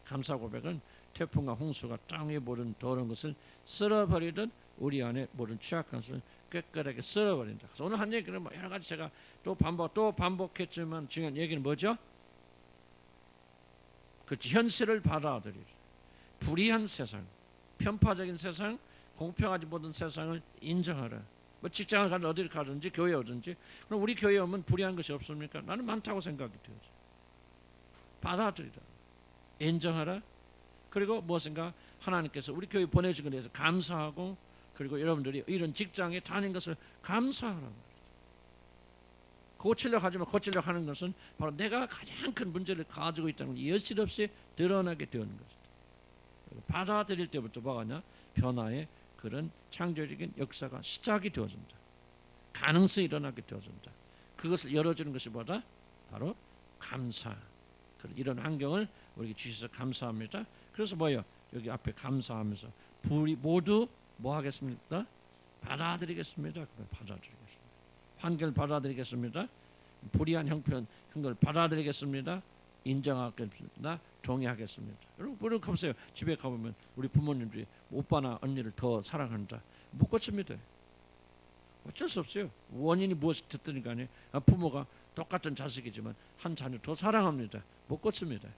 감사 고백은 태풍과 홍수가 땅 위에 모든 더러운 것을 쓸어버리듯 우리 안에 모든 취약한 것을 깨끗하게 썰어버린다. 그래서 오늘 한 얘기는 뭐 여러 가지 제가 또 반복했지만 중요한 얘기는 뭐죠? 그 현실을 받아들이라. 불의한 세상, 편파적인 세상, 공평하지 못한 세상을 인정하라. 뭐 직장을 가든 어디를 가든지 교회 오든지, 그럼 우리 교회 오면 불의한 것이 없습니까? 나는 많다고 생각이 되어져. 받아들이라, 인정하라. 그리고 무엇인가 하나님께서 우리 교회 보내주기 위해서 감사하고, 그리고 여러분들이 이런 직장에 다닌 것을 감사하라. 고치려고 하지만 고치려고 하는 것은 바로 내가 가장 큰 문제를 가지고 있다는 것이 여실없이 드러나게 되는 것이다. 받아들일 때부터 뭐가냐? 변화의 그런 창조적인 역사가 시작이 되어진다. 가능성이 일어나게 되어진다. 그것을 열어주는 것이 뭐다? 바로 감사. 이런 환경을 우리에게 주셔서 감사합니다. 그래서 뭐예요? 여기 앞에 감사하면서 불이 모두 뭐 하겠습니까? 받아들이겠습니다. 받아들이겠습니다. 환경을 받아들이겠습니다. 불의한 형편을 받아들이겠습니다. 인정하겠습니다. 동의하겠습니다. 여러분 보세요. 집에 가보면 우리 부모님들이 오빠나 언니를 더 사랑한다. 못 고칩니다. 어쩔 수 없어요. 원인이 무엇이 됐든 간에 부모가 똑같은 자식이지만 한 자녀 더 사랑합니다. 못 고칩니다.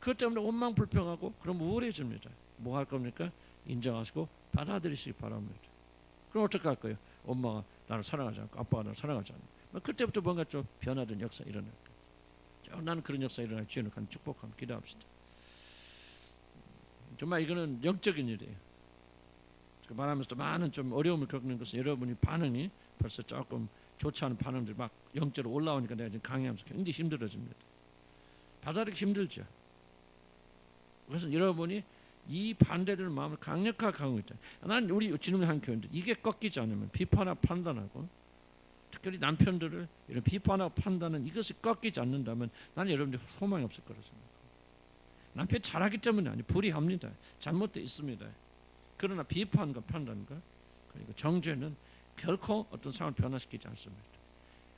그것 때문에 원망불평하고 그럼 우울해집니다. 뭐 할 겁니까? 인정하시고 받아들이시기 바랍니다. 그럼 어떻게 할 거예요? 엄마가 나를 사랑하지 않고 아빠가 나를 사랑하지 않고, 그때부터 뭔가 좀 변화된 역사 일어날 거예요. 나는 그런 역사 일어날 주님을 간 축복하며 기도합시다. 정말 이거는 영적인 일이에요. 말하면서도 많은 좀 어려움을 겪는 것은 여러분이 반응이 벌써 조금 좋지 않은 반응들이 막 영적으로 올라오니까 내가 지금 강의하면서 굉장히 힘들어집니다. 받아들이기 힘들죠. 그래서 여러분이 이 반대되는 마음을 강력하게 갖고 있다. 난 우리 주님의 한 교인들 이게 꺾이지 않으면 비판하고 판단하고, 특별히 남편들을 이런 비판하고 판단은 이것이 꺾이지 않는다면 나는 여러분들 소망이 없을 거라고 생각합니다. 남편이 잘하기 때문에 아니, 불의합니다. 잘못되어 있습니다. 그러나 비판과 판단과 그리고 정죄는 결코 어떤 상황을 변화시키지 않습니다.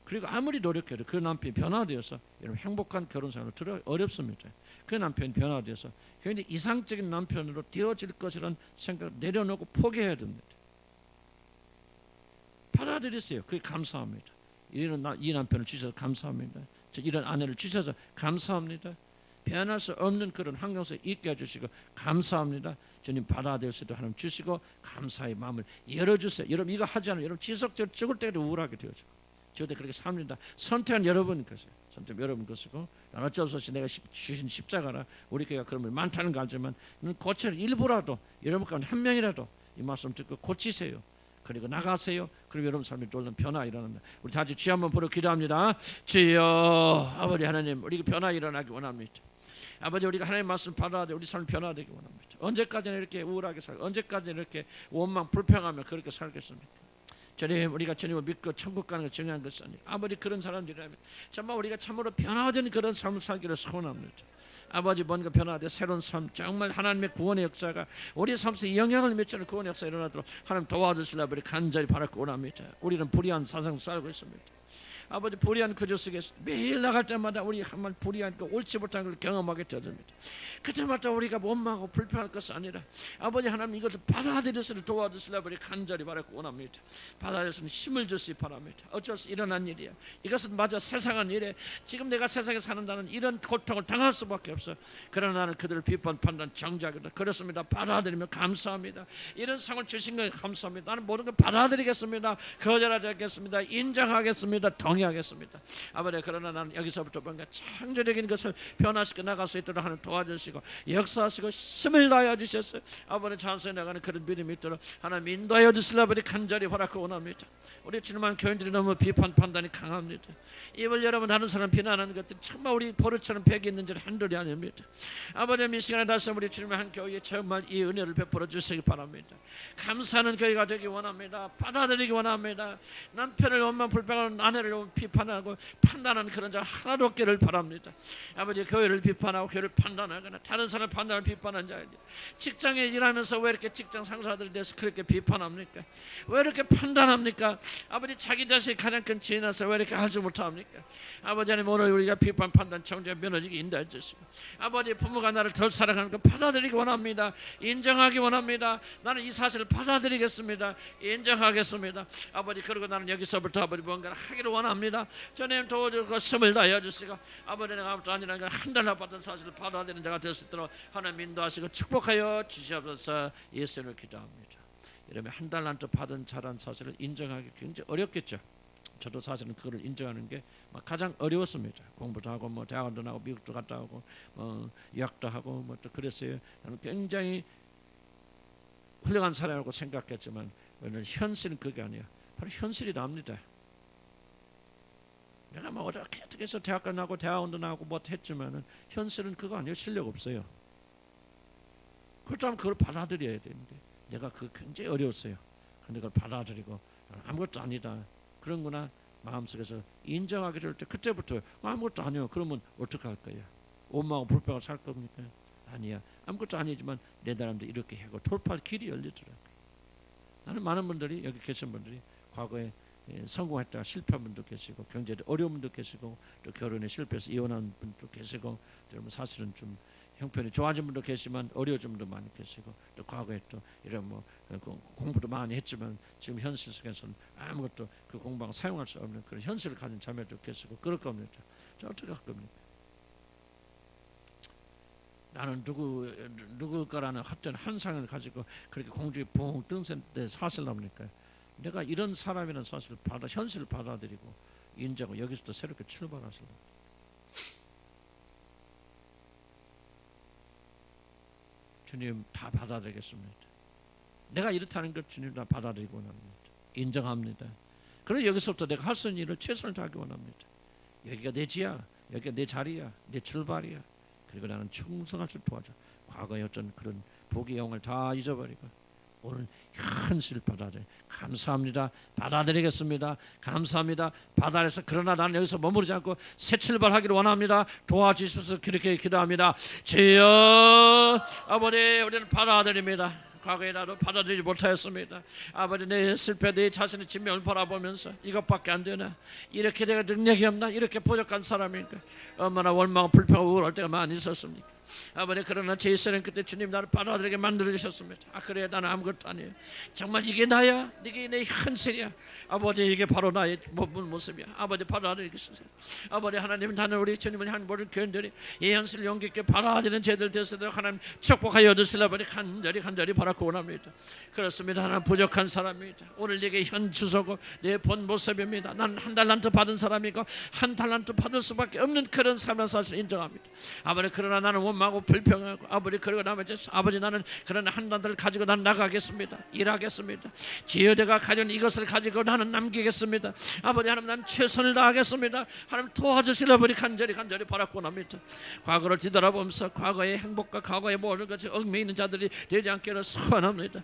그리고 아무리 노력해도 그 남편이 변화되어서 여러분 행복한 결혼생활을 들어 어렵습니다. 그 남편이 변화되어서 굉장히 이상적인 남편으로 되어질 것이라는 생각을 내려놓고 포기해야 됩니다. 받아들이세요. 그게 감사합니다. 이 남편을 주셔서 감사합니다. 이런 아내를 주셔서 감사합니다. 변할 수 없는 그런 환경 속에 있게 해주시고 감사합니다. 주님 받아들일 수 있도록 하나님 주시고 감사의 마음을 열어주세요. 여러분 이거 하지 않으면 여러분 지속적으로 죽을 때까지 우울하게 되어져. 저도 그렇게 삽니다. 선택은 여러분 것이에요. 선택 여러분 것이고, 어쩔 수 없이 내가 주신 십자가라 우리 교회가 그런 분 많다는 거 알지만 고쳐를 일부라도 여러분 가운데 한 명이라도 이 말씀 듣고 고치세요. 그리고 나가세요. 그럼 여러분 삶에 놀라운 변화 일어납니다. 우리 다시 주여 한번 부르고 기도합니다. 주여 아버지 하나님, 우리 변화 일어나기 원합니다. 아버지 우리가 하나님의 말씀 받아야 우리 삶이 변화되기 원합니다. 언제까지나 이렇게 우울하게 살고 언제까지나 이렇게 원망 불평하며 그렇게 살겠습니까? 주님, 우리가 주님을 믿고 천국 가는 것이 중요한 것이 아니에요. 아버지 그런 사람들이라면 정말 우리가 참으로 변화된 그런 삶을 살기를 소원합니다. 아버지 뭔가 변화되 새로운 삶, 정말 하나님의 구원의 역사가 우리 삶에 영향을 미치는 구원의 역사가 일어나도록 하나님 도와주시려 우리 간절히 바라고 원합니다. 우리는 불의한 사상 살고 있습니다. 아버지 불의한 구조 속에서 매일 나갈 때마다 우리 한번 불의한 그 옳지 못한 걸 경험하게 되어집니다. 그때마다 우리가 원망하고 불평할 것이 아니라 아버지 하나님 이것을 받아들여서 도와주시려고 우리 간절히 바라고 원합니다. 받아들여서 힘을 주시기 바랍니다. 어쩔 수 일어난 일이야. 이것은 마저 세상은 이래. 지금 내가 세상에 사는다는 이런 고통을 당할 수밖에 없어. 그러나 나는 그들을 비판 판단 정죄하겠다. 그렇습니다. 받아들이며 감사합니다. 이런 상을 주신 것 감사합니다. 나는 모든 걸 받아들이겠습니다. 거절하지 않겠습니다. 인정하겠습니다. 동의하겠습니다. 아버지 그러나 나는 여기서부터 뭔가 창조적인 것을 변화시켜 나갈 수 있도록 하는 도와주시고 역사하시고 힘을 다하여 주셔서 아버지 찬송해 나가는 그런 믿음이 있도록 하나님 인도하여 주시려 아버지 간절히 바라고 원합니다. 우리 주님한 교인들이 너무 비판 판단이 강합니다. 입을 여러분 다른 사람 비난하는 것들 정말 우리 버릇처럼 벽이 있는지를 한둘이 아닙니다. 아버지 이 시간에 다시 우리 주님의 한 교회에 정말 이 은혜를 베풀어 주시기 바랍니다. 감사하는 교회가 되기 원합니다. 받아들이기 원합니다. 남편을 원망 불평하는 아내를 비판하고 판단하는 그런 자 하나도 없기를 바랍니다. 아버지, 교회를 비판하고 교회를 판단하거나 다른 사람을 판단하고 비판하는 자, 직장에 일하면서 왜 이렇게 직장 상사들에 대해서 그렇게 비판합니까? 왜 이렇게 판단합니까? 아버지, 자기 자신이 가장 큰 죄인에서 왜 이렇게 알지 못합니까? 아버지 하나님, 오늘 우리가 비판, 판단, 정죄, 면허지기 인도해 주시고, 아버지, 부모가 나를 덜 사랑하는 거 받아들이기 원합니다. 인정하기 원합니다. 나는 이 사실을 받아들이겠습니다. 인정하겠습니다. 아버지, 그리고 나는 여기서부터 아버지 뭔가를 하기를 원합니다. 주님 도와주고 힘을 다해 주시고, 아버지, 내가 아무것도 아니라 한 달나 받은 사실을 받아들이는 자가 될 수 있도록 하나님 인도하시고 축복하여 주시옵소서. 예수를 기도합니다. 이러면 한 달란트 받은 자란 사실을 인정하기 굉장히 어렵겠죠. 저도 사실은 그거를 인정하는 게 가장 어려웠습니다. 공부도 하고 뭐 대학원도 나고 미국도 갔다 오고 유학도 하고 뭐 또 그랬어요. 나는 굉장히 훌륭한 사람이라고 생각했지만 오늘 현실은 그게 아니에요. 바로 현실이 납니다. 내가 뭐 어떻게 해서 대학교 나고 대학원도 나고 뭐 했지만은 현실은 그거 아니에요. 실력 없어요. 그렇다면 그걸 받아들여야 되는데 내가 그거 굉장히 어려웠어요. 근데 그걸 받아들이고 아무것도 아니다, 그런구나 마음속에서 인정하게 될 때 그때부터 아무것도 아니요. 그러면 어떻게 할 거야? 원망하고 불평하고 살 겁니까? 아니야. 아무것도 아니지만 내 사람도 이렇게 하고 돌파할 길이 열리더라고요. 나는 많은 분들이, 여기 계신 분들이 과거에 성공했다가 실패한 분도 계시고 경제에 어려운 분도 계시고 또 결혼에 실패해서 이혼한 분도 계시고, 여러분 사실은 좀 형편이 좋아진 분도 계시지만 어려워진 분도 많이 계시고, 또 과거에 또 이런 뭐 공부도 많이 했지만 지금 현실 속에서는 아무것도 그 공부가 사용할 수 없는 그런 현실을 가진 자매도 계시고 그럴 겁니다. 자, 어떻게 할 겁니까? 나는 누구가라는 헛된 환상을 가지고 그렇게 공중에 붕 뜬데 사실납니까? 내가 이런 사람이라는 사실을 현실을 받아들이고 인정하고 여기서부터 새롭게 출발하시고, 주님 다 받아들이겠습니다. 내가 이렇다는 것 주님 다 받아들이고 원합니다. 인정합니다. 그래서 여기서부터 내가 할 수 있는 일을 최선을 다하기 원합니다. 여기가 내 지야, 여기가 내 자리야, 내 출발이야. 그리고 나는 충성할 수 도와줘. 과거의 어떤 그런 부귀 영을 다 잊어버리고 오늘 현실을 받아들여 감사합니다. 받아들이겠습니다. 감사합니다. 받아들여서 그러나 나는 여기서 머무르지 않고 새 출발하기를 원합니다. 도와주셔서 그렇게 기도합니다. 주여, 아버지, 우리는 받아들입니다. 과거에 나도 받아들이지 못하였습니다. 아버지, 내 실패, 내 자신의 진명을 바라보면서 이것밖에 안 되나? 이렇게 내가 능력이 없나? 이렇게 부족한 사람인가? 얼마나 원망하고 불평하고 우울할 때가 많이 있었습니까? 아버지, 그러나 제 인생은 그때 주님 나를 받아들이게 만들어주셨습니다. 그래, 나는 아무것도 아니에요. 정말 이게 나야? 이게 내 현실이야? 아버지, 이게 바로 나의 모습이야. 아버지, 받아들이겠습니다. 아버지 하나님, 나는 우리 주님을 향한 모든 교인들이 이 현실을 용기 있게 받아들이는 제들 되시도록 하나님 축복하여 주시라 버리 간절히 바라고 원합니다. 그렇습니다. 나는 부족한 사람입니다. 오늘 내게 현 주소고 내 본 모습입니다. 나는 한 달란트 받은 사람이고 한 달란트 받을 수밖에 없는 그런 삶을 사실 인정합니다. 아버지, 그러나 나는 원망하고 불평하고 아버지, 그리고 나머지 아버지, 나는 그런 한 달을 가지고 난 나가겠습니다. 일하겠습니다. 지어대가 가진 이것을 가지고 나는 남기겠습니다. 아버지 하나님, 나는 최선을 다하겠습니다. 하나님 도와주시라 버리 간절히 바라고 원합니다. 과거를 뒤돌아보면서 과거의 행복과 과거의 모든 것이 얽매이는 자들이 되지 않기를 소원합니다.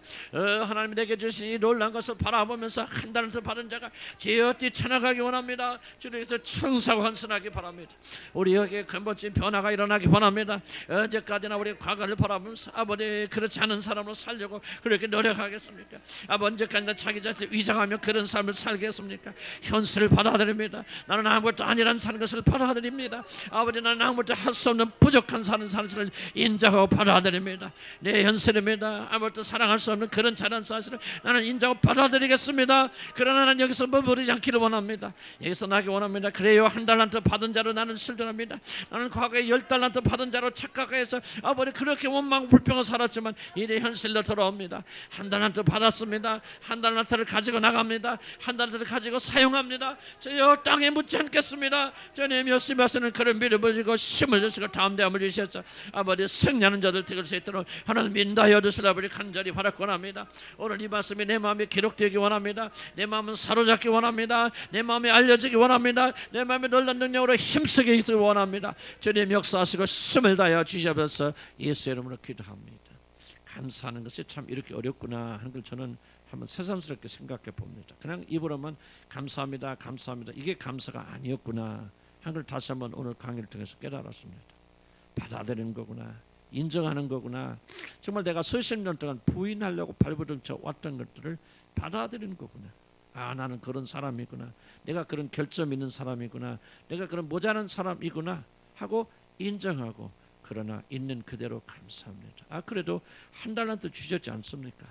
하나님 내게 주신 이 놀라운 것을 바라보면서 한 달을 받은 자가 지어 뛰쳐나가기 원합니다. 주님께서 충성하고 헌신하기 바랍니다. 우리 여기에 근본적인 변화가 일어나기 원합니다. 언제까지나 우리 과거를 바라보면서 아버지, 그렇지 않은 사람으로 살려고 그렇게 노력하겠습니까? 아버지, 언제까지나 자기 자신을 위장하며 그런 삶을 살겠습니까? 현실을 받아들입니다. 나는 아무것도 아니란 사는 것을 받아들입니다. 아버지, 나는 아무것도 할 수 없는 부족한 사는 사실을 인정하고 받아들입니다. 내 현실입니다. 아무것도 사랑할 수 없는 그런 잘난 사실을 나는 인정하고 받아들이겠습니다. 그러나 나는 여기서 머무르지 않기를 원합니다. 여기서 나기 원합니다. 그래요, 한 달란트 받은 자로 나는 실존합니다. 나는 과거에 10달란트 받은 자로 착각해서 아버지 그렇게 원망 불평을 살았지만 이제 현실로 돌아옵니다. 한 달란트 받았습니다. 한 달란트를 가지고 나갑니다. 한 달란트를 가지고 사용합니다. 저여 땅에 묻지 않겠습니다. 주님 열심히 하시는 그런 믿음을 주고 힘을 주시고 담대함을 주셔서 아버지 승리하는 자들 되길 수 있도록 하나님 인도하여 주시라 버리 간절히 바라고 원합니다. 오늘 이 말씀이 내 마음에 기록되기 원합니다. 내 마음은 사로잡기 원합니다. 내 마음에 알려지기 원합니다. 내 마음에 놀란 능력으로 힘쓰게 있기 원합니다. 주님 역사하시고 힘을 다하여 주셔서 예수 이름으로 기도합니다. 감사하는 것이 참 이렇게 어렵구나 하는 걸 저는 한번 새삼스럽게 생각해 봅니다. 그냥 입으로만 감사합니다, 감사합니다. 이게 감사가 아니었구나 한 걸 다시 한번 오늘 강의를 통해서 깨달았습니다. 받아들이는 거구나, 인정하는 거구나. 정말 내가 수십 년 동안 부인하려고 발버둥쳐 왔던 것들을 받아들이는 거구나. 아, 나는 그런 사람이구나, 내가 그런 결점 있는 사람이구나, 내가 그런 모자란 사람이구나 하고 인정하고, 그러나 있는 그대로 감사합니다. 아, 그래도 한 달란트 주셨지 않습니까?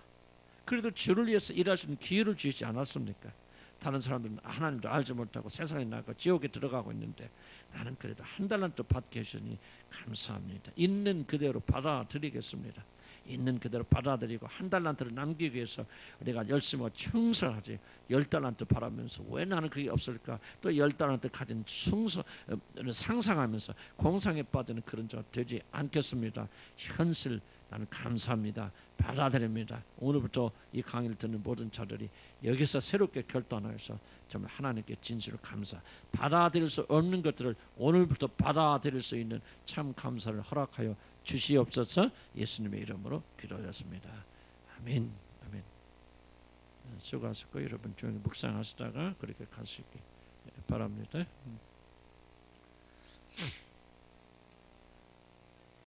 그래도 주를 위해서 일하시는 기회를 주시지 않았습니까? 다른 사람들은 하나님도 알지 못하고 세상에 나가 지옥에 들어가고 있는데 나는 그래도 한 달란트 받게 해주니 감사합니다. 있는 그대로 받아들이겠습니다. 있는 그대로 받아들이고 한 달란트를 남기기 위해서 우리가 열심히 충성하지. 10달란트 바라면서 왜 나는 그게 없을까? 또 10달란트 가진 상상하면서 공상에 빠지는 그런 자 되지 않겠습니다. 현실 나는 감사합니다. 받아들입니다. 오늘부터 이 강의를 듣는 모든 자들이 여기서 새롭게 결단하여서 정말 하나님께 진실로 감사, 받아들일 수 없는 것들을 오늘부터 받아들일 수 있는 참 감사를 허락하여 주시옵소서. 예수님의 이름으로 기도하였습니다. 아멘. 아멘. 수고하셨고 여러분 조용히 묵상하시다가 그렇게 가시기 바랍니다.